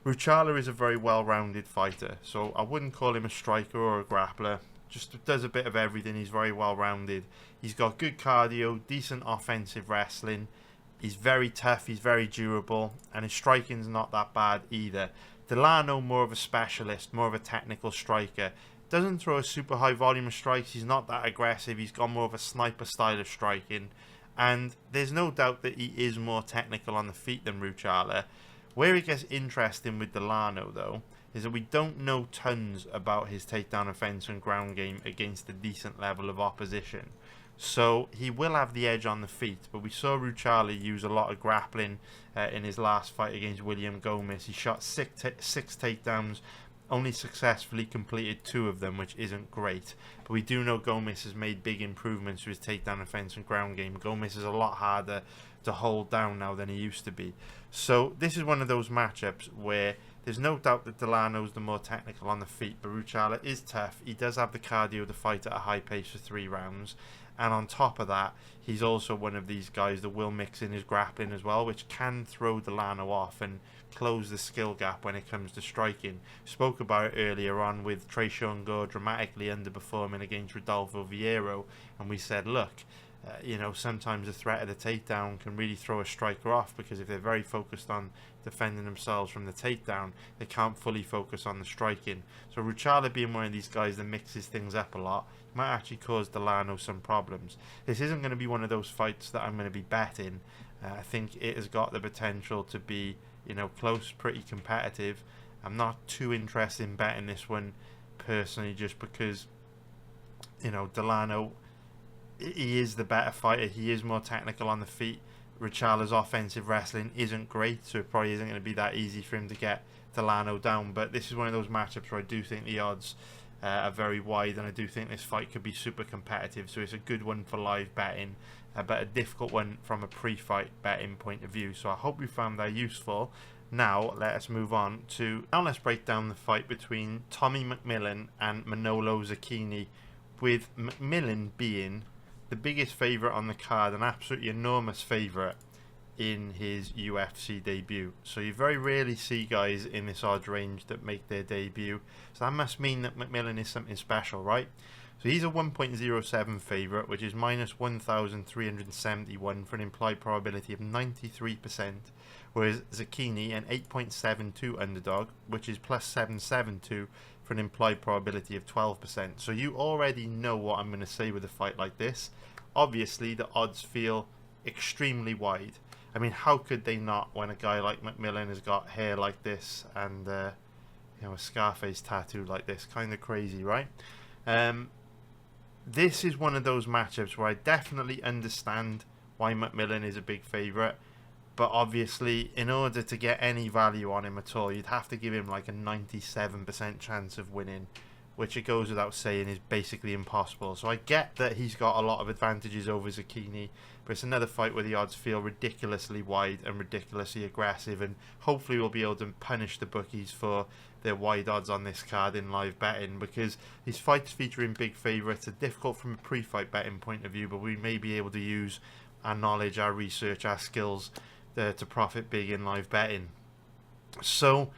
Speaker 1: Ruchala is a very well-rounded fighter, so I wouldn't call him a striker or a grappler. Just does a bit of everything. He's very well-rounded. He's got good cardio, decent offensive wrestling. He's very tough, he's very durable, and his striking's not that bad either. Delano, more of a specialist, more of a technical striker. Doesn't throw a super high volume of strikes. He's not that aggressive. He's got more of a sniper style of striking. And there's no doubt that he is more technical on the feet than Ruchala. Where it gets interesting with Delano, though, is that we don't know tons about his takedown offense and ground game against a decent level of opposition. So he will have the edge on the feet, but we saw Ruchala use a lot of grappling in his last fight against William Gomez. He shot six takedowns, only successfully completed 2 of them, which isn't great. But we do know Gomez has made big improvements to his takedown offense and ground game. Gomez is a lot harder to hold down now than he used to be. So this is one of those matchups where there's no doubt that Delano's the more technical on the feet, but Ruchala is tough. He does have the cardio to fight at a high pace for 3 rounds. And on top of that, he's also one of these guys that will mix in his grappling as well, which can throw Delano off and close the skill gap when it comes to striking. Spoke about it earlier on with Tresean Gore dramatically underperforming against Rodolfo Vieira, and we said, look, sometimes the threat of the takedown can really throw a striker off, because if they're very focused on defending themselves from the takedown, they can't fully focus on the striking. So Ruchala, being one of these guys that mixes things up a lot, might actually cause Delano some problems. This isn't going to be one of those fights that I'm going to be betting. I think it has got the potential to be, close, pretty competitive. I'm not too interested in betting this one personally, just because, Delano, he is the better fighter. He is more technical on the feet. Ruchala's offensive wrestling isn't great, so it probably isn't going to be that easy for him to get Delano down. But this is one of those matchups where I do think the odds are very wide, and I do think this fight could be super competitive, so it's a good one for live betting, but a difficult one from a pre-fight betting point of view. So I hope you found that useful. Now let's move on to, now let's break down the fight between Tommy McMillen and Manolo Zacchini, with McMillen being the biggest favourite on the card, an absolutely enormous favourite in his UFC debut. So you very rarely see guys in this odds range that make their debut, so that must mean that McMillen is something special, right? So he's a 1.07 favourite, which is minus 1,371 for an implied probability of 93%, whereas Zacchini, an 8.72 underdog, which is plus 772 for an implied probability of 12%. So you already know what I'm going to say with a fight like this. Obviously, the odds feel extremely wide. I mean, how could they not when a guy like McMillen has got hair like this and a Scarface tattoo like this? Kind of crazy, right? This is one of those matchups where I definitely understand why McMillen is a big favourite, but obviously in order to get any value on him at all, you'd have to give him like a 97% chance of winning, which, it goes without saying, is basically impossible. So I get that he's got a lot of advantages over Zacchini, but it's another fight where the odds feel ridiculously wide and ridiculously aggressive, and hopefully we'll be able to punish the bookies for their wide odds on this card in live betting, because these fights featuring big favourites are difficult from a pre-fight betting point of view, but we may be able to use our knowledge, our research, our skills to profit big in live betting. So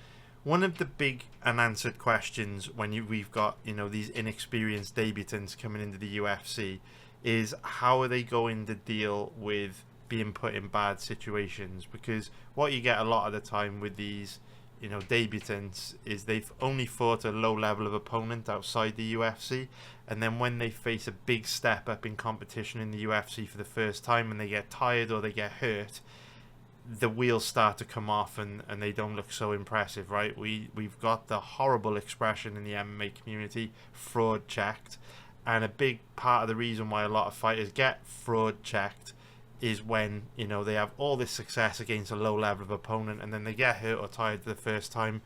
Speaker 1: one of the big unanswered questions when we've got these inexperienced debutants coming into the UFC is, how are they going to deal with being put in bad situations? Because what you get a lot of the time with these debutants is they've only fought a low level of opponent outside the UFC, and then when they face a big step up in competition in the UFC for the first time and they get tired or they get hurt, the wheels start to come off and they don't look so impressive, right? We've got the horrible expression in the MMA community, fraud checked, and a big part of the reason why a lot of fighters get fraud checked is when they have all this success against a low level of opponent, and then they get hurt or tired for the first time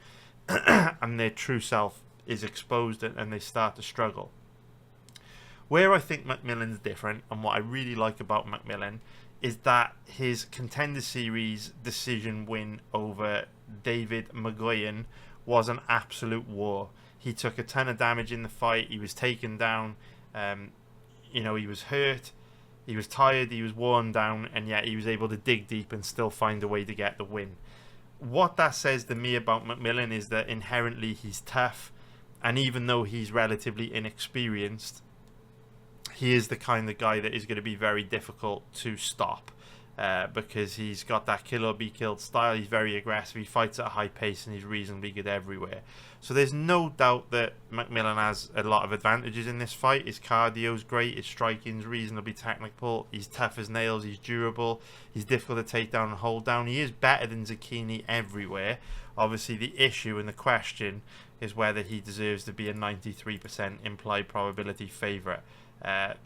Speaker 1: and their true self is exposed and they start to struggle. Where I think McMillen's different, and what I really like about McMillen, is that his Contender Series decision win over David Magoyan was an absolute war. He took a ton of damage in the fight. He was taken down. He was hurt. He was tired. He was worn down. And yet he was able to dig deep and still find a way to get the win. What that says to me about McMillen is that inherently he's tough. And even though he's relatively inexperienced, he is the kind of guy that is going to be very difficult to stop, because he's got that kill or be killed style. He's very aggressive, he fights at a high pace, and he's reasonably good everywhere. So there's no doubt that McMillen has a lot of advantages in this fight. His cardio's great, his striking's reasonably technical, he's tough as nails, he's durable, he's difficult to take down and hold down. He is better than Zacchini everywhere. Obviously the issue and the question is whether he deserves to be a 93% implied probability favourite.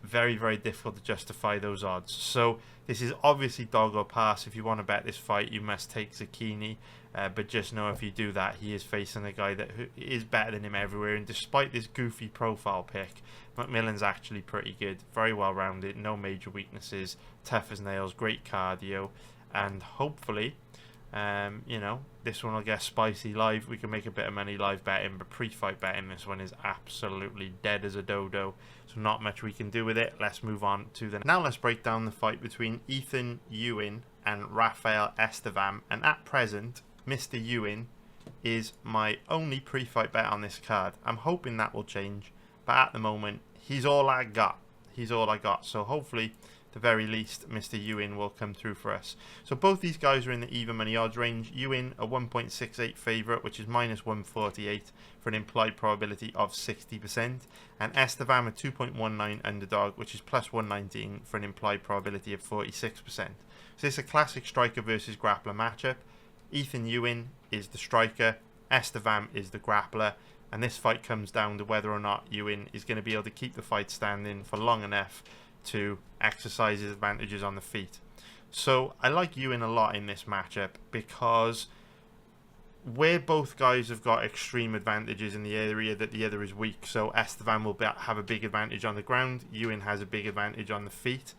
Speaker 1: Very, very difficult to justify those odds. So this is obviously dog or pass. If you want to bet this fight, you must take Zacchini. But just know if you do that, he is facing a guy that is better than him everywhere. And despite this goofy profile pick, McMillen's actually pretty good. Very well rounded, no major weaknesses, tough as nails, great cardio. And hopefully, this one will get spicy live. We can make a bit of money live betting, but pre-fight betting, this one is absolutely dead as a dodo. So not much we can do with it. Let's move on to the... Now let's break down the fight between Ethyn Ewing and Rafael Estevam. And at present, Mr. Ewing is my only pre-fight bet on this card. I'm hoping that will change, but at the moment, he's all I got. He's all I got. So hopefully, the very least, Mr. Ewing will come through for us. So both these guys are in the even money odds range. Ewing, a 1.68 favourite, which is minus 148 for an implied probability of 60%. And Estevam, a 2.19 underdog, which is plus 119 for an implied probability of 46%. So it's a classic striker versus grappler matchup. Ethyn Ewing is the striker, Estevam is the grappler, and this fight comes down to whether or not Ewing is going to be able to keep the fight standing for long enough to exercise his advantages on the feet. So I like Ewing a lot in this matchup because where both guys have got extreme advantages in the area that the other is weak. So Estevam will have a big advantage on the ground. Ewing has a big advantage on the feet.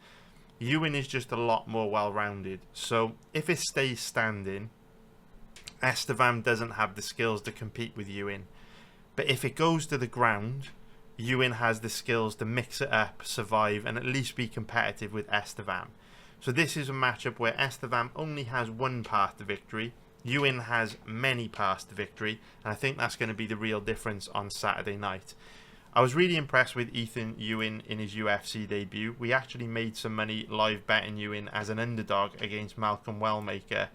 Speaker 1: Ewing is just a lot more well-rounded. So if it stays standing, Estevam doesn't have the skills to compete with Ewing. But if it goes to the ground, Ewing has the skills to mix it up, survive, and at least be competitive with Estevam. So this is a matchup where Estevam only has one path to victory. Ewing has many paths to victory, and I think that's going to be the real difference on Saturday night. I was really impressed with Ethyn Ewing in his UFC debut. We actually made some money live betting Ewing as an underdog against Malcolm Wellmaker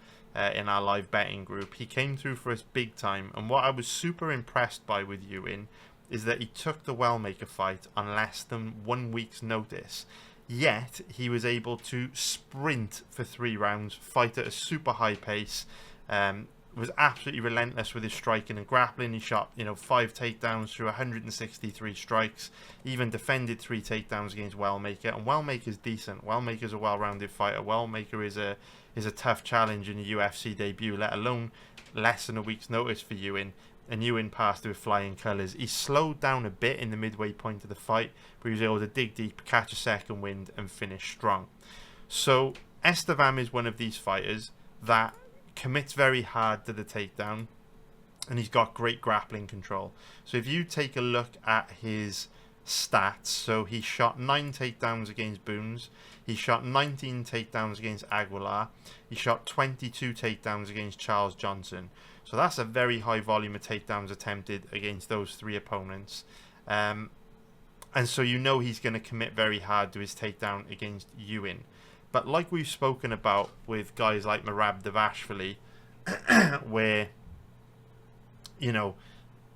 Speaker 1: in our live betting group. He came through for us big time, and what I was super impressed by with Ewing is that he took the Wellmaker fight on less than 1 week's notice. Yet, he was able to sprint for 3 rounds, fight at a super high pace, was absolutely relentless with his striking and grappling. He shot 5 takedowns through 163 strikes, even defended 3 takedowns against Wellmaker, and Wellmaker's decent. Wellmaker's a well-rounded fighter. Wellmaker is a tough challenge in a UFC debut, let alone less than a week's notice for Ewing, and Ewing passed with flying colours. He slowed down a bit in the midway point of the fight, but he was able to dig deep, catch a second wind, and finish strong. So Estevam is one of these fighters that commits very hard to the takedown, and he's got great grappling control. So if you take a look at his stats, so he shot 9 takedowns against Boons, he shot 19 takedowns against Aguilar, he shot 22 takedowns against Charles Johnson. So that's a very high volume of takedowns attempted against those 3 opponents. And so he's going to commit very hard to his takedown against Ewing. But like we've spoken about with guys like Merab Dvalishvili, where,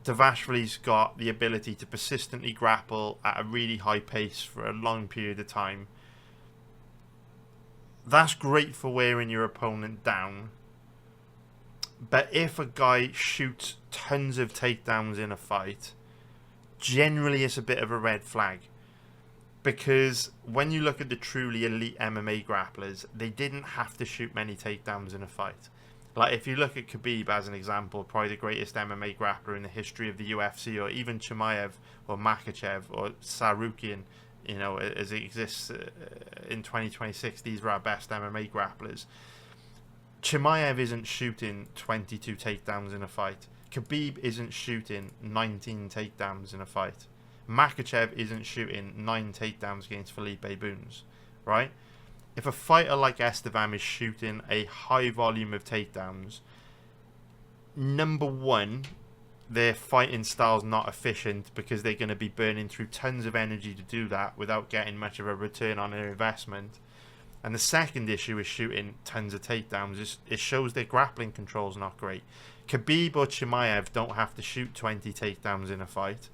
Speaker 1: Dvalishvili's got the ability to persistently grapple at a really high pace for a long period of time. That's great for wearing your opponent down. But if a guy shoots tons of takedowns in a fight, generally it's a bit of a red flag. Because when you look at the truly elite MMA grapplers, they didn't have to shoot many takedowns in a fight. Like if you look at Khabib as an example, probably the greatest MMA grappler in the history of the UFC, or even Chimaev or Makhachev or Sarukian, as it exists in 2026, these are our best MMA grapplers. Chimaev isn't shooting 22 takedowns in a fight. Khabib isn't shooting 19 takedowns in a fight. Makhachev isn't shooting 9 takedowns against Felipe Boons, right? If a fighter like Estevam is shooting a high volume of takedowns, number one, their fighting style's not efficient because they're going to be burning through tons of energy to do that without getting much of a return on their investment. And the second issue is shooting tons of takedowns. It shows their grappling control's not great. Khabib or Chimaev don't have to shoot 20 takedowns in a fight,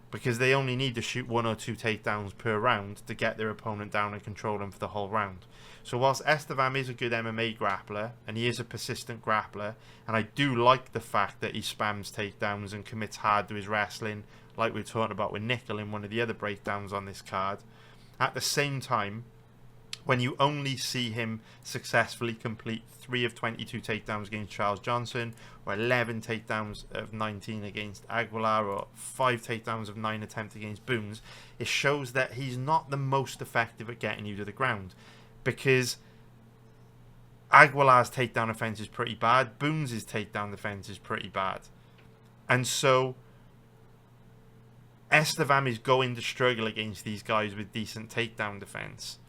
Speaker 1: because they only need to shoot 1 or 2 takedowns per round to get their opponent down and control them for the whole round. So whilst Estevam is a good MMA grappler, and he is a persistent grappler, and I do like the fact that he spams takedowns and commits hard to his wrestling, like we were talking about with Nicoll in one of the other breakdowns on this card, at the same time, when you only see him successfully complete 3 of 22 takedowns against Charles Johnson, or 11 takedowns of 19 against Aguilar, or 5 takedowns of 9 attempts against Boons, it shows that he's not the most effective at getting you to the ground. Because Aguilar's takedown offense is pretty bad, Boons' takedown defense is pretty bad. And so Estevam is going to struggle against these guys with decent takedown defense.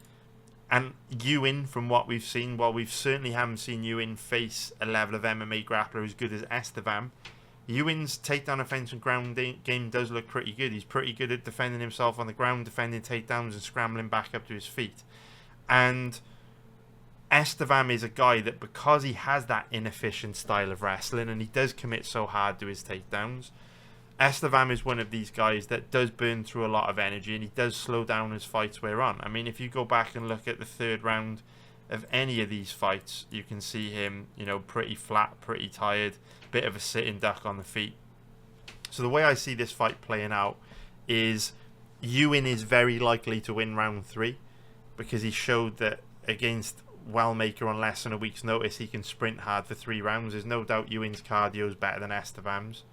Speaker 1: And Ewing, from what we've seen, while we certainly haven't seen Ewing face a level of MMA grappler as good as Estevam, Ewing's takedown offense and ground game does look pretty good. He's pretty good at defending himself on the ground, defending takedowns and scrambling back up to his feet. And Estevam is a guy that, because he has that inefficient style of wrestling and he does commit so hard to his takedowns, Estevam is one of these guys that does burn through a lot of energy, and he does slow down as fights wear on. I mean, if you go back and look at the 3rd round of any of these fights, you can see him, pretty flat, pretty tired, bit of a sitting duck on the feet. So the way I see this fight playing out is Ewing is very likely to win round 3, because he showed that against well maker on less than a week's notice, he can sprint hard for 3 rounds. There's no doubt Ewing's cardio is better than Estevam's.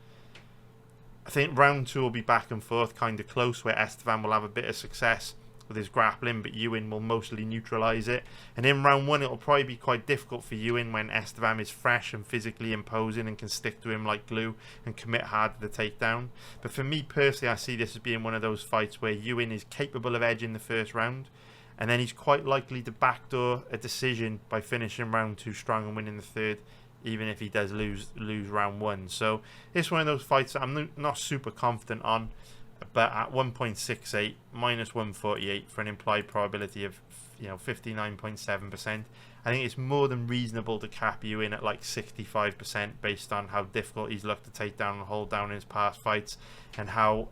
Speaker 1: I think round 2 will be back and forth, kind of close, where Estevam will have a bit of success with his grappling, but Ewing will mostly neutralise it. And in round 1, it'll probably be quite difficult for Ewing when Estevam is fresh and physically imposing and can stick to him like glue and commit hard to the takedown. But for me personally, I see this as being one of those fights where Ewing is capable of edging the first round, and then he's quite likely to backdoor a decision by finishing round 2 strong and winning the third, even if he does lose round 1. So it's one of those fights that I'm not super confident on, but at 1.68 minus 148 for an implied probability of 59.7%, I think it's more than reasonable to cap you in at like 65% based on how difficult he's looked to take down and hold down in his past fights, and how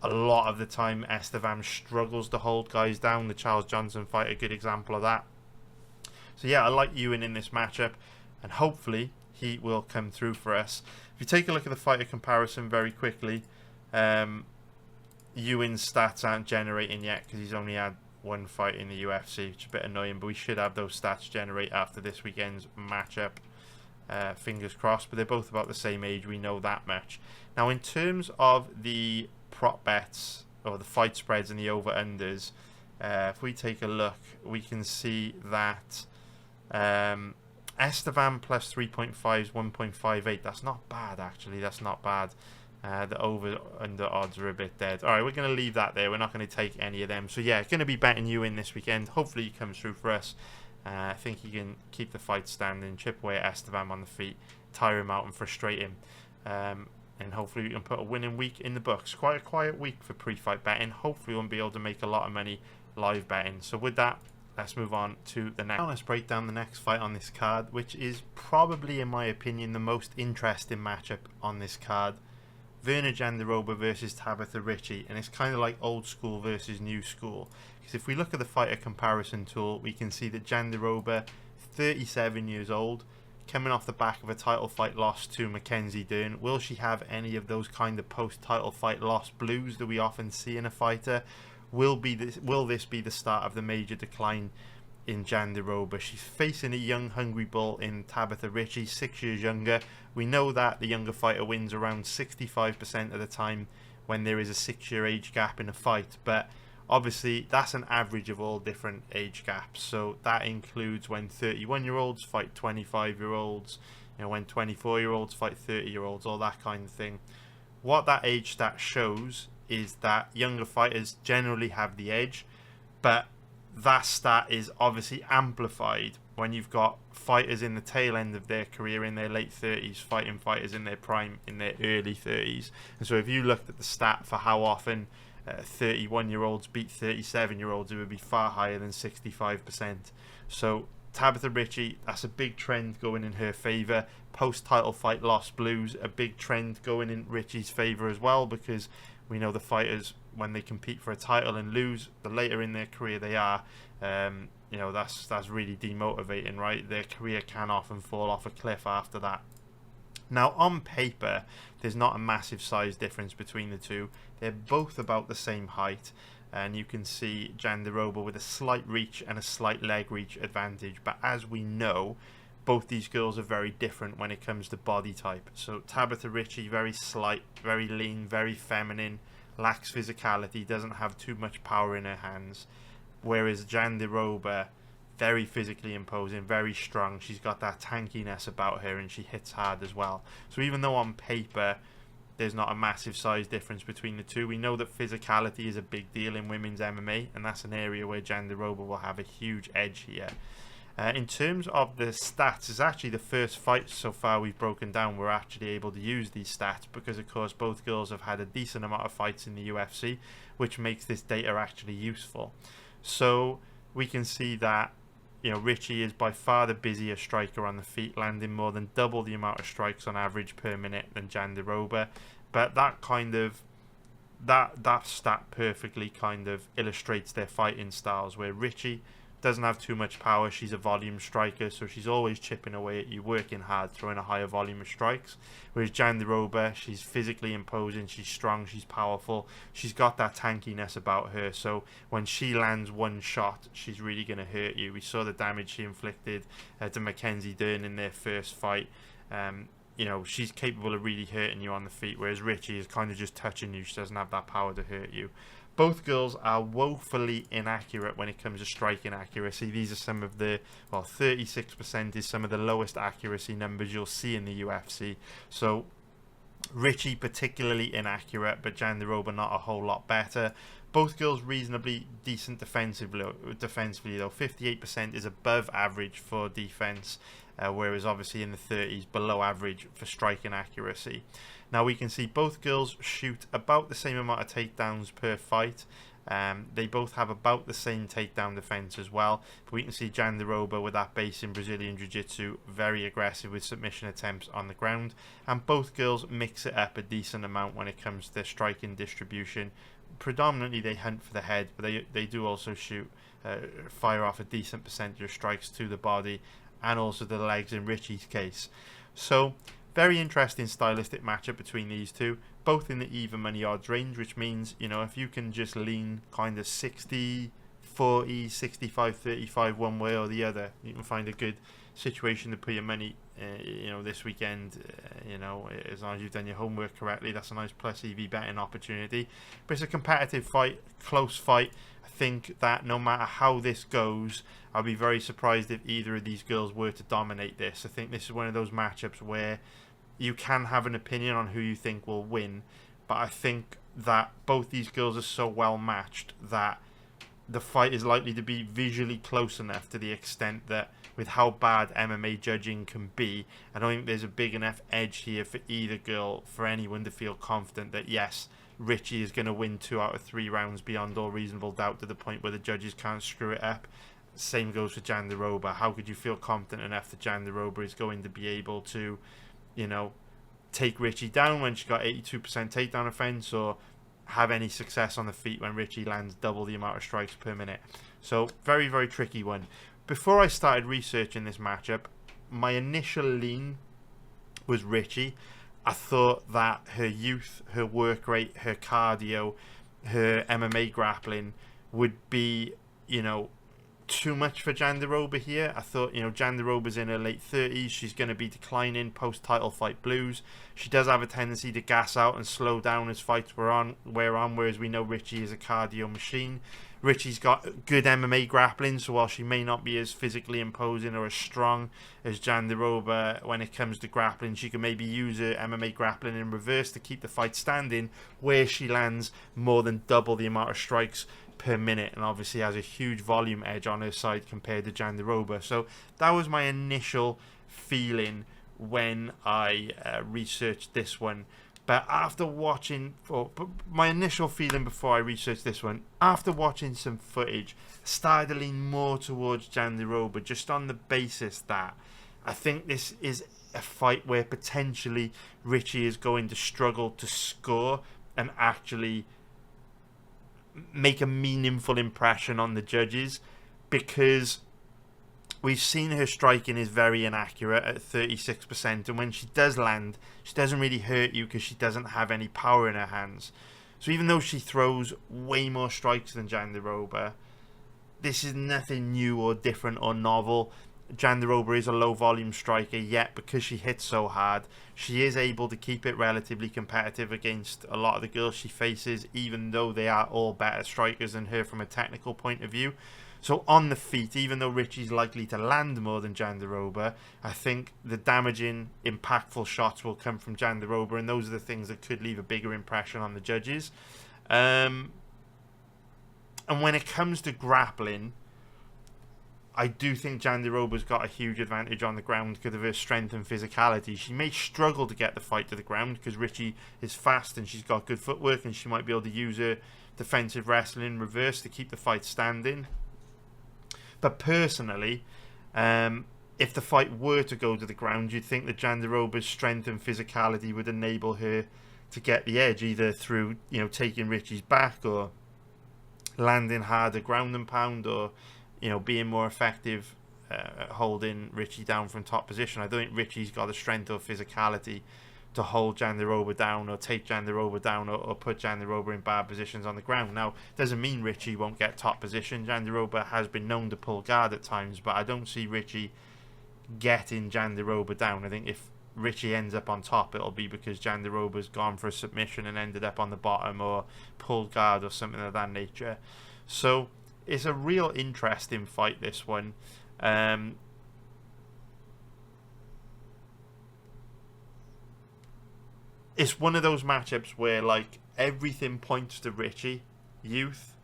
Speaker 1: a lot of the time Estevam struggles to hold guys down. The Charles Johnson fight, a good example of that. So yeah, I like Ewing in this matchup, and hopefully he will come through for us. If you take a look at the fighter comparison very quickly, Ewing's stats aren't generating yet because he's only had 1 fight in the UFC, which is a bit annoying, but we should have those stats generate after this weekend's matchup. Fingers crossed, but they're both about the same age, we know that much. Now in terms of the prop bets, or the fight spreads and the over-unders, if we take a look, we can see that Estevam plus 3.5 is 1.58. That's not bad, actually. That's not bad. The over-under odds are a bit dead. All right, we're going to leave that there. We're not going to take any of them. So, yeah, going to be betting you in this weekend. Hopefully he comes through for us. I think he can keep the fight standing, chip away at Estevam on the feet, tire him out and frustrate him. And hopefully we can put a winning week in the books. Quite a quiet week for pre-fight betting. Hopefully we'll be able to make a lot of money live betting. So with that, let's move on to the next. Now let's break down the next fight on this card, which is probably, in my opinion, the most interesting matchup on this card. Virna Jandiroba versus Tabatha Ricci, and it's kind of like old school versus new school. Because if we look at the fighter comparison tool, we can see that Jandiroba, 37 years old, coming off the back of a title fight loss to Mackenzie Dern. Will she have any of those kind of post-title fight loss blues that we often see in a fighter? Will this be the start of the major decline in Jandiroba? She's facing a young, hungry bull in Tabatha Ricci, 6 years younger. We know that the younger fighter wins around 65% of the time when there is a 6-year age gap in a fight, but obviously that's an average of all different age gaps. So that includes when 31-year-olds fight 25-year-olds, when 24-year-olds fight 30-year-olds, all that kind of thing. What that age stat shows is that younger fighters generally have the edge, but that stat is obviously amplified when you've got fighters in the tail end of their career in their late 30s fighting fighters in their prime in their early 30s. And so if you looked at the stat for how often 31-year-olds beat 37-year-olds, it would be far higher than 65%. So Tabatha Ricci, that's a big trend going in her favour. Post-title fight loss blues, a big trend going in Ricci's favour as well, because we know the fighters, when they compete for a title and lose, the later in their career they are, that's really demotivating, right? Their career can often fall off a cliff after that. Now, on paper, there's not a massive size difference between the two. They're both about the same height, and you can see Jandiroba with a slight reach and a slight leg reach advantage. But as we know, both these girls are very different when it comes to body type. So Tabatha Ricci, very slight, very lean, very feminine, lacks physicality, doesn't have too much power in her hands. Whereas Jandiroba, very physically imposing, very strong. She's got that tankiness about her, and she hits hard as well. So even though on paper there's not a massive size difference between the two, we know that physicality is a big deal in women's MMA, and that's an area where Jandiroba will have a huge edge here. In terms of the stats, it's actually the first fight so far we've broken down we're actually able to use these stats, because of course both girls have had a decent amount of fights in the UFC, which makes this data actually useful. So we can see that Ricci is by far the busier striker on the feet, landing more than double the amount of strikes on average per minute than Jandiroba. But that stat perfectly kind of illustrates their fighting styles, where Ricci doesn't have too much power. She's a volume striker, so she's always chipping away at you, working hard, throwing a higher volume of strikes. Whereas Jandiroba, she's physically imposing, she's strong, she's powerful, she's got that tankiness about her, so when she lands one shot, she's really going to hurt you. We saw the damage she inflicted to Mackenzie Dern in their first fight. You know, she's capable of really hurting you on the feet, whereas Ricci is kind of just touching you. She doesn't have that power to hurt you. Both girls are woefully inaccurate when it comes to striking accuracy. These are some of the, well, 36% is some of the lowest accuracy numbers you'll see in the UFC. So Ricci particularly inaccurate, but Jandiroba not a whole lot better. Both girls reasonably decent defensively though. 58% is above average for defense, whereas obviously in the 30s below average for striking accuracy. Now we can see both girls shoot about the same amount of takedowns per fight. They both have about the same takedown defense as well. But we can see Jandiroba with that base in Brazilian Jiu-Jitsu, very aggressive with submission attempts on the ground. And both girls mix it up a decent amount when it comes to their striking distribution. Predominantly they hunt for the head, but they do also fire off a decent percentage of strikes to the body and also the legs in Ricci's case. So very interesting stylistic matchup between these two, both in the even money odds range, which means, you know, if you can just lean kind of 60-40, 65-35 one way or the other, you can find a good situation to put your money, you know, this weekend. You know, as long as you've done your homework correctly, that's a nice plus EV betting opportunity. But it's a competitive fight, close fight. I think that no matter how this goes, I'll be very surprised if either of these girls were to dominate this. I think this is one of those matchups where you can have an opinion on who you think will win, but I think that both these girls are so well matched that the fight is likely to be visually close enough to the extent that with how bad MMA judging can be, I don't think there's a big enough edge here for either girl for anyone to feel confident that yes, Ricci is going to win 2 out of 3 rounds beyond all reasonable doubt to the point where the judges can't screw it up. Same goes for Jandiroba. How could you feel confident enough that Jandiroba is going to be able to, you know, take Ricci down when she got 82% takedown offense, or have any success on the feet when Ricci lands double the amount of strikes per minute? So very, very tricky one. Before I started researching this matchup, my initial lean was Ricci. I thought that her youth, her work rate, her cardio, her MMA grappling would be, you know, too much for Jandiroba here. I thought, you know, Jandiroba's in her late 30s. She's going to be declining post-title fight blues. She does have a tendency to gas out and slow down as fights wear on, whereas we know Ricci is a cardio machine. Ricci's got good MMA grappling, so while she may not be as physically imposing or as strong as Jandiroba when it comes to grappling, she can maybe use her MMA grappling in reverse to keep the fight standing, where she lands more than double the amount of strikes per minute, and obviously has a huge volume edge on her side compared to Jandiroba. So that was my initial feeling when I researched this one. But after watching, my initial feeling before I researched this one, after watching some footage, started to lean more towards Jandiroba, just on the basis that I think this is a fight where potentially Ricci is going to struggle to score and actually make a meaningful impression on the judges, because we've seen her striking is very inaccurate at 36%, and when she does land, she doesn't really hurt you because she doesn't have any power in her hands. So even though she throws way more strikes than Jandiroba, this is nothing new or different or novel. Jandiroba is a low volume striker, yet because she hits so hard, she is able to keep it relatively competitive against a lot of the girls she faces, even though they are all better strikers than her from a technical point of view. So on the feet, even though Ricci's likely to land more than Jandiroba, I think the damaging, impactful shots will come from Jandiroba, and those are the things that could leave a bigger impression on the judges. And when it comes to grappling, I do think Jandiroba's got a huge advantage on the ground because of her strength and physicality. She may struggle to get the fight to the ground because Ricci is fast and she's got good footwork, and she might be able to use her defensive wrestling in reverse to keep the fight standing. But personally, if the fight were to go to the ground, you'd think that Jandiroba's strength and physicality would enable her to get the edge, either through, you know, taking Ricci's back or landing harder ground and pound, or, being more effective at holding Ricci down from top position. I don't think Ricci's got the strength or physicality to hold Jandiroba down or take Jandiroba down or put Jandiroba in bad positions on the ground. Now, doesn't mean Ricci won't get top position. Jandiroba has been known to pull guard at times, but I don't see Ricci getting Jandiroba down. I think if Ricci ends up on top, it'll be because Jandiroba's gone for a submission and ended up on the bottom or pulled guard or something of that nature. So it's a real interesting fight, this one. It's one of those matchups where, like, everything points to Ricci. Youth,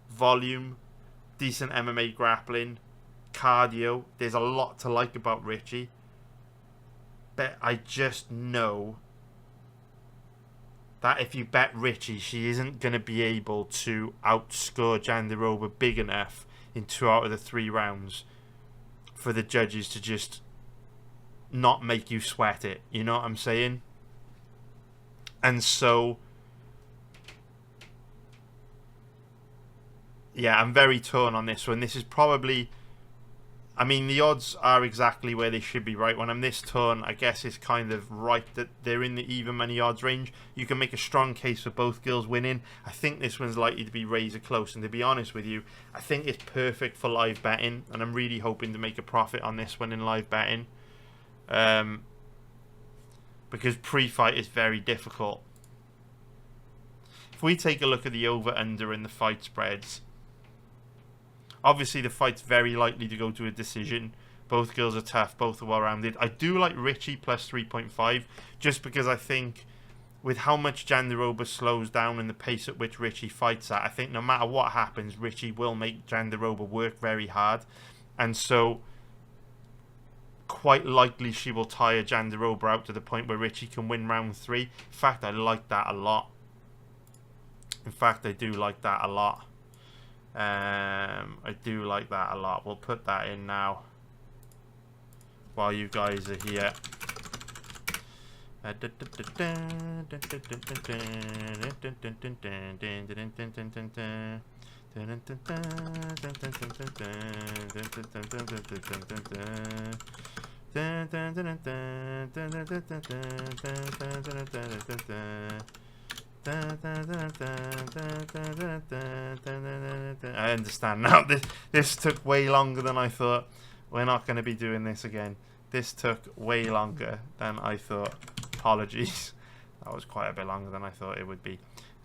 Speaker 1: volume, decent MMA grappling, cardio. There's a lot to like about Ricci. But I just know that if you bet Ricci, she isn't going to be able to outscore Jandiroba big enough in 2 out of the 3 rounds for the judges to just not make you sweat it. You know what I'm saying? And so, yeah, I'm very torn on this one. This is probably, I mean, the odds are exactly where they should be, right? When I'm this torn, I guess it's kind of right that they're in the even money odds range. You can make a strong case for both girls winning. I think this one's likely to be razor close. And to be honest with you, I think it's perfect for live betting. And I'm really hoping to make a profit on this one in live betting. Because pre-fight is very difficult. If we take a look at the over-under and the fight spreads, obviously the fight's very likely to go to a decision. Both girls are tough, both are well-rounded. I do like Ricci plus 3.5, just because I think with how much Jandiroba slows down and the pace at which Ricci fights at, I think no matter what happens, Ricci will make Jandiroba work very hard. And so quite likely she will tire Jandiroba out to the point where Ricci can win round 3. In fact, I like that a lot. In fact, I do like that a lot. I do like that a lot. We'll put that in now while you guys are here. I understand now. This took way longer than I thought. We're not going to be doing this again. This took way longer than I thought. Apologies. That was quite a bit longer than I thought it would be.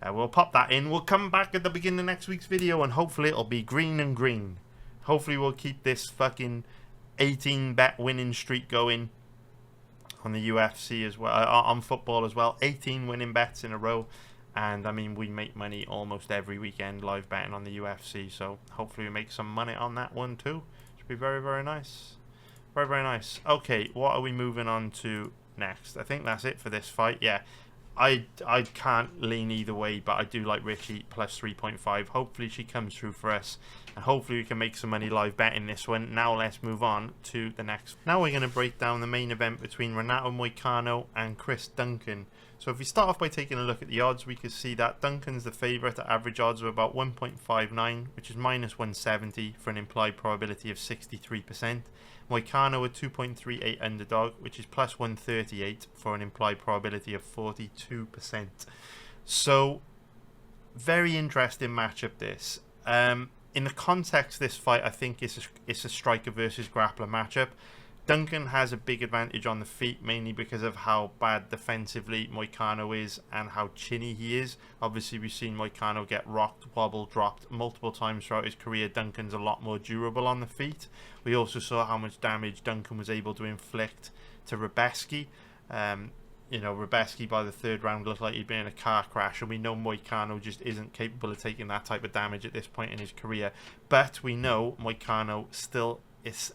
Speaker 1: We'll pop that in. We'll come back at the beginning of next week's video, and hopefully it'll be green and green. Hopefully we'll keep this fucking 18 bet winning streak going on the UFC as well, on football as well. 18 winning bets in a row. And I mean, we make money almost every weekend live betting on the UFC, so hopefully we make some money on that one too. Should be very, very nice. Very, very nice. Okay, what are we moving on to next? I think that's it for this fight. Yeah, I can't lean either way, but I do like Ricci plus 3.5. Hopefully she comes through for us, and hopefully we can make some money live betting this one. Now let's move on to the next. Now we're going to break down the main event between Renato Moicano and Chris Duncan. So if we start off by taking a look at the odds, we can see that Duncan's the favourite at average odds of about 1.59, which is minus 170 for an implied probability of 63%. Moicano a 2.38 underdog, which is plus 138 for an implied probability of 42%. So, very interesting matchup this. In the context of this fight, I think it's a striker versus grappler matchup. Duncan has a big advantage on the feet, mainly because of how bad defensively Moicano is and how chinny he is. Obviously, we've seen Moicano get rocked, wobbled, dropped multiple times throughout his career. Duncan's a lot more durable on the feet. We also saw how much damage Duncan was able to inflict to Ribeiro. Ribeiro by the 3rd round looked like he'd been in a car crash, and we know Moicano just isn't capable of taking that type of damage at this point in his career. But we know Moicano still is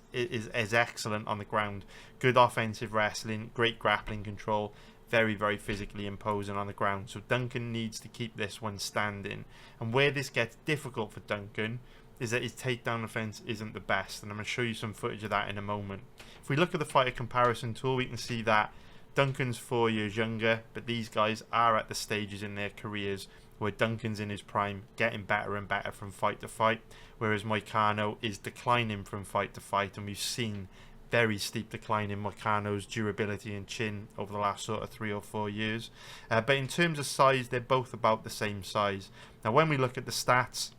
Speaker 1: excellent on the ground. Good offensive wrestling, great grappling control, very, very physically imposing on the ground. So Duncan needs to keep this one standing. And where this gets difficult for Duncan is that his takedown offense isn't the best. And I'm going to show you some footage of that in a moment. If we look at the fighter comparison tool, we can see that Duncan's 4 years younger, but these guys are at the stages in their careers where Duncan's in his prime, getting better and better from fight to fight, whereas Moicano is declining from fight to fight, and we've seen very steep decline in Moicano's durability and chin over the last sort of 3 or 4 years. But in terms of size, they're both about the same size. Now, when we look at the stats,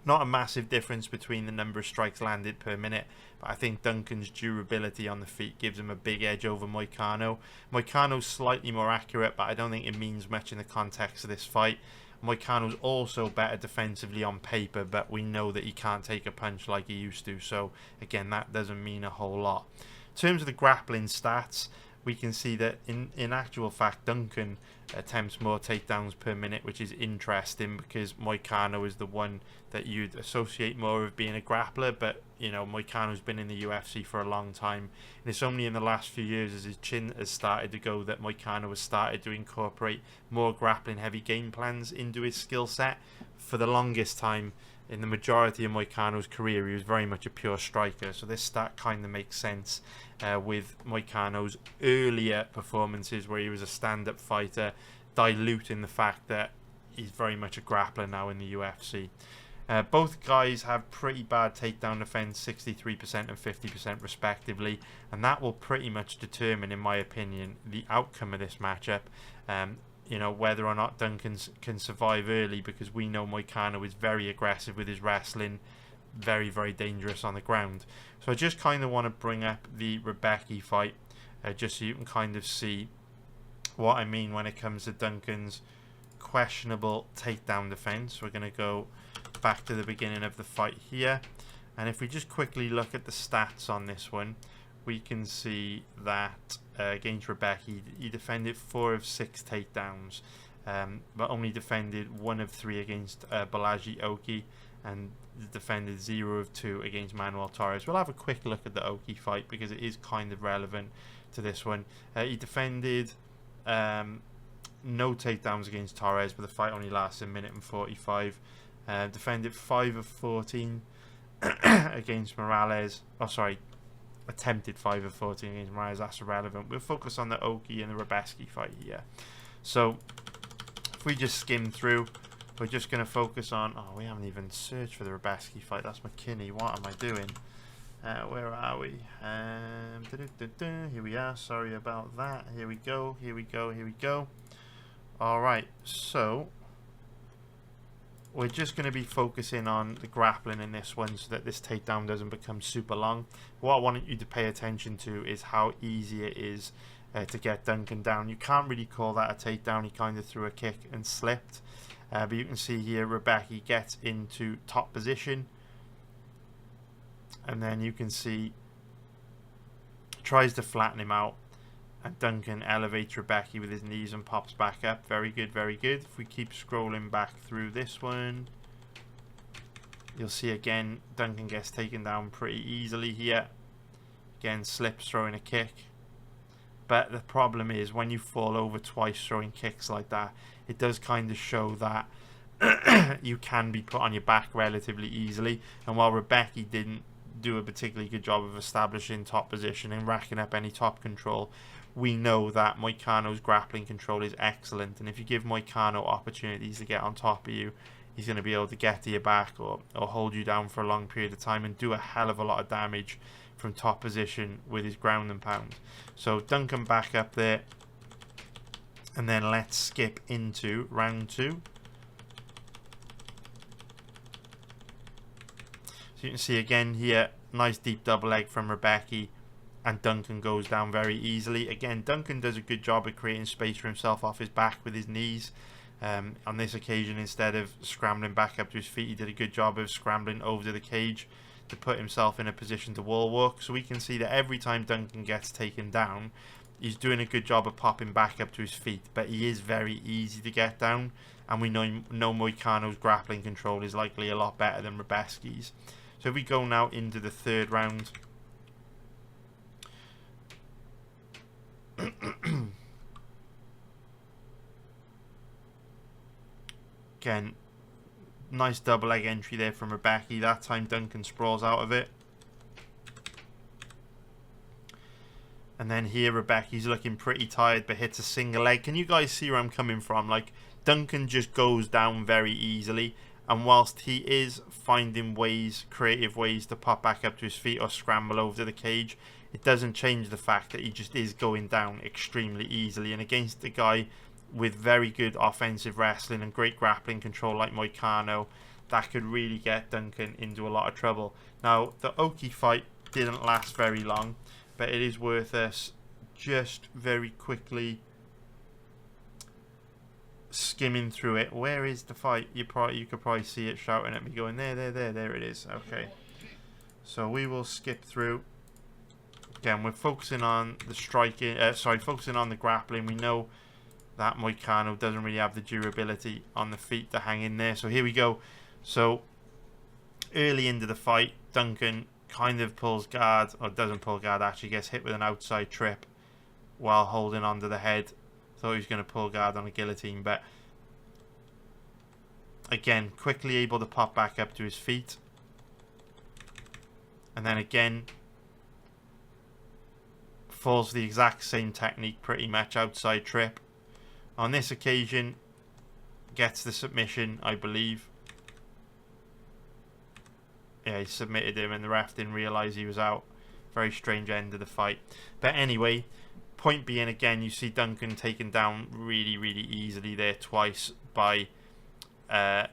Speaker 1: not a massive difference between the number of strikes landed per minute, but I think Duncan's durability on the feet gives him a big edge over Moicano. Moicano's slightly more accurate, but I don't think it means much in the context of this fight. Moicano's also better defensively on paper, but we know that he can't take a punch like he used to, so again, that doesn't mean a whole lot. In terms of the grappling stats, we can see that in actual fact, Duncan attempts more takedowns per minute, which is interesting because Moicano is the one that you'd associate more with being a grappler, but you know, Moicano's been in the UFC for a long time, and it's only in the last few years as his chin has started to go that Moicano has started to incorporate more grappling heavy game plans into his skill set. For the longest time, in the majority of Moicano's career, he was very much a pure striker, so this stat kind of makes sense with Moicano's earlier performances where he was a stand-up fighter, diluting the fact that he's very much a grappler now in the UFC. Both guys have pretty bad takedown defense, 63% and 50% respectively, and that will pretty much determine, in my opinion, the outcome of this matchup. You know, whether or not Duncan can survive early, because we know Moicano is very aggressive with his wrestling, very, very dangerous on the ground. So I just kind of want to bring up the Rebecca fight, just so you can kind of see what I mean when it comes to Duncan's questionable takedown defense. We're going to go back to the beginning of the fight here, and if we just quickly look at the stats on this one, we can see that against Rebecca, he defended 4 of 6 takedowns, but only defended 1 of 3 against Balaji Oki, and defended 0 of 2 against Manuel Torres. We'll have a quick look at the Oki fight because it is kind of relevant to this one. He defended no takedowns against Torres, but the fight only lasted 1 minute and 45. Defended 5 of 14 against Morales. Oh, sorry. Attempted 5 of 14 against Morales. That's irrelevant. We'll focus on the Oki and the Rebecca fight here. So, if we just skim through, we're just going to focus on... Oh, we haven't even searched for the Rebecca fight. That's McKinney. What am I doing? Where are we? Here we are. Sorry about that. Here we go. Here we go. Here we go. Alright, so... we're just going to be focusing on the grappling in this one so that this takedown doesn't become super long. What I want you to pay attention to is how easy it is to get Duncan down. You can't really call that a takedown. He kind of threw a kick and slipped. But you can see here Rebecca gets into top position. And then you can see tries to flatten him out. And Duncan elevates Rebecca with his knees and pops back up. Very good, very good. If we keep scrolling back through this one, you'll see again Duncan gets taken down pretty easily here. Again, slips throwing a kick. But the problem is when you fall over twice throwing kicks like that, it does kind of show that you can be put on your back relatively easily. And while Rebecca didn't do a particularly good job of establishing top position and racking up any top control, we know that Moicano's grappling control is excellent, and if you give Moicano opportunities to get on top of you, he's going to be able to get to your back or hold you down for a long period of time and do a hell of a lot of damage from top position with his ground and pound. So Duncan back up there, and then let's skip into round 2. So you can see again here, nice deep double leg from Rebecca, and Duncan goes down very easily. Again, Duncan does a good job of creating space for himself off his back with his knees. On this occasion, instead of scrambling back up to his feet, he did a good job of scrambling over to the cage to put himself in a position to wall walk. So we can see that every time Duncan gets taken down, he's doing a good job of popping back up to his feet, but he is very easy to get down, and we know Moicano's grappling control is likely a lot better than Rebecca's. So if we go now into the 3rd round, again, nice double leg entry there from Rebecca. That time Duncan sprawls out of it. And then here, Rebecca's looking pretty tired, but hits a single leg. Can you guys see where I'm coming from? Like, Duncan just goes down very easily. And whilst he is finding ways, creative ways to pop back up to his feet or scramble over to the cage, it doesn't change the fact that he just is going down extremely easily. And against a guy with very good offensive wrestling and great grappling control like Moicano, that could really get Duncan into a lot of trouble. Now, the Oki fight didn't last very long, but it is worth us just very quickly skimming through it. Where is the fight? You could probably see it shouting at me going, there it is. Okay. So we will skip through. Again, we're focusing on the striking, focusing on the grappling. We know that Moicano doesn't really have the durability on the feet to hang in there. So here we go. So early into the fight, Duncan kind of pulls guard, or doesn't pull guard, actually gets hit with an outside trip while holding onto the head. Thought he was going to pull guard on a guillotine, but again, quickly able to pop back up to his feet. And then again, falls the exact same technique, pretty much, outside trip. On this occasion, gets the submission, I believe. Yeah, he submitted him and the ref didn't realise he was out. Very strange end of the fight. But anyway, point being, again, you see Duncan taken down really, really easily there twice by Balaji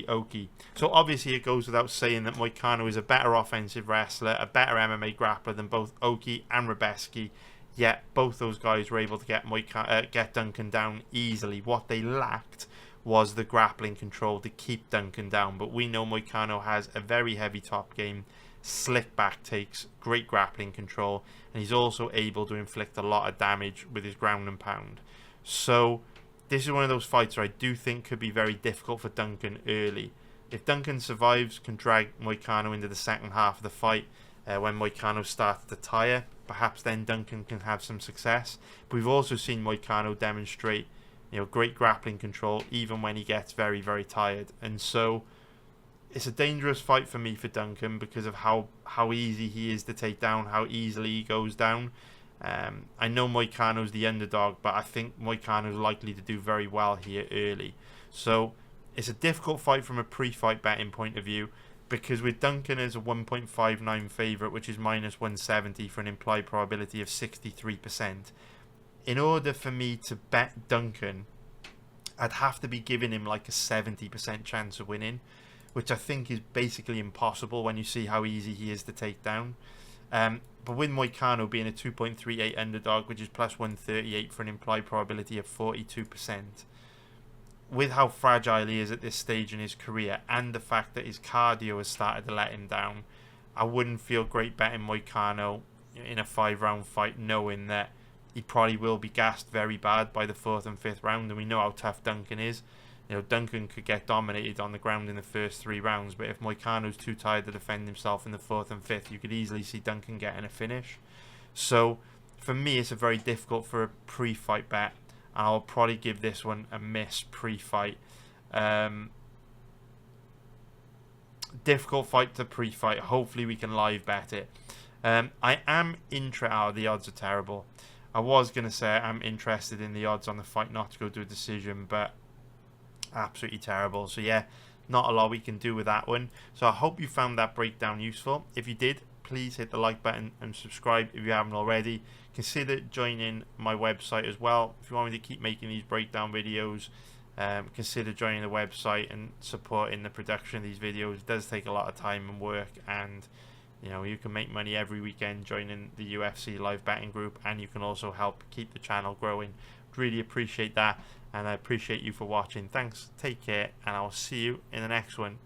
Speaker 1: Oki. So obviously it goes without saying that Moicano is a better offensive wrestler, a better MMA grappler than both Oki and Rebeski. Yet both those guys were able to get Duncan down easily. What they lacked was the grappling control to keep Duncan down. But we know Moicano has a very heavy top game, slick back takes, great grappling control, and he's also able to inflict a lot of damage with his ground and pound. So this is one of those fights where I do think could be very difficult for Duncan early. If Duncan survives, can drag Moicano into the second half of the fight, when Moicano starts to tire, perhaps then Duncan can have some success. But we've also seen Moicano demonstrate, great grappling control even when he gets very, very tired. And so it's a dangerous fight for me for Duncan because of how easy he is to take down, how easily he goes down. I know Moicano's the underdog, but I think Moicano's likely to do very well here early. So it's a difficult fight from a pre-fight betting point of view, because with Duncan as a 1.59 favourite, which is minus 170 for an implied probability of 63%, in order for me to bet Duncan, I'd have to be giving him like a 70% chance of winning, which I think is basically impossible when you see how easy he is to take down. But with Moicano being a 2.38 underdog, which is plus 138 for an implied probability of 42%, with how fragile he is at this stage in his career and the fact that his cardio has started to let him down, I wouldn't feel great betting Moicano in a 5-round fight, knowing that he probably will be gassed very bad by the 4th and 5th round, and we know how tough Duncan is. Duncan could get dominated on the ground in the first 3 rounds, but if Moicano's too tired to defend himself in the 4th and 5th, you could easily see Duncan getting a finish. So for me, it's a very difficult for a pre-fight bet, and I'll probably give this one a miss pre-fight. Difficult fight to pre-fight. Hopefully we can live bet it. I am interested. The odds are terrible. I was going to say I'm interested in the odds on the fight not to go to a decision, but absolutely terrible. So yeah, not a lot we can do with that one. So I hope you found that breakdown useful. If you did, please hit the like button and subscribe if you haven't already. Consider joining my website as well. If you want me to keep making these breakdown videos, consider joining the website and supporting the production of these videos. It does take a lot of time and work, and you can make money every weekend joining the UFC live betting group, and you can also help keep the channel growing. Really appreciate that, and I appreciate you for watching. Thanks, take care, and I'll see you in the next one.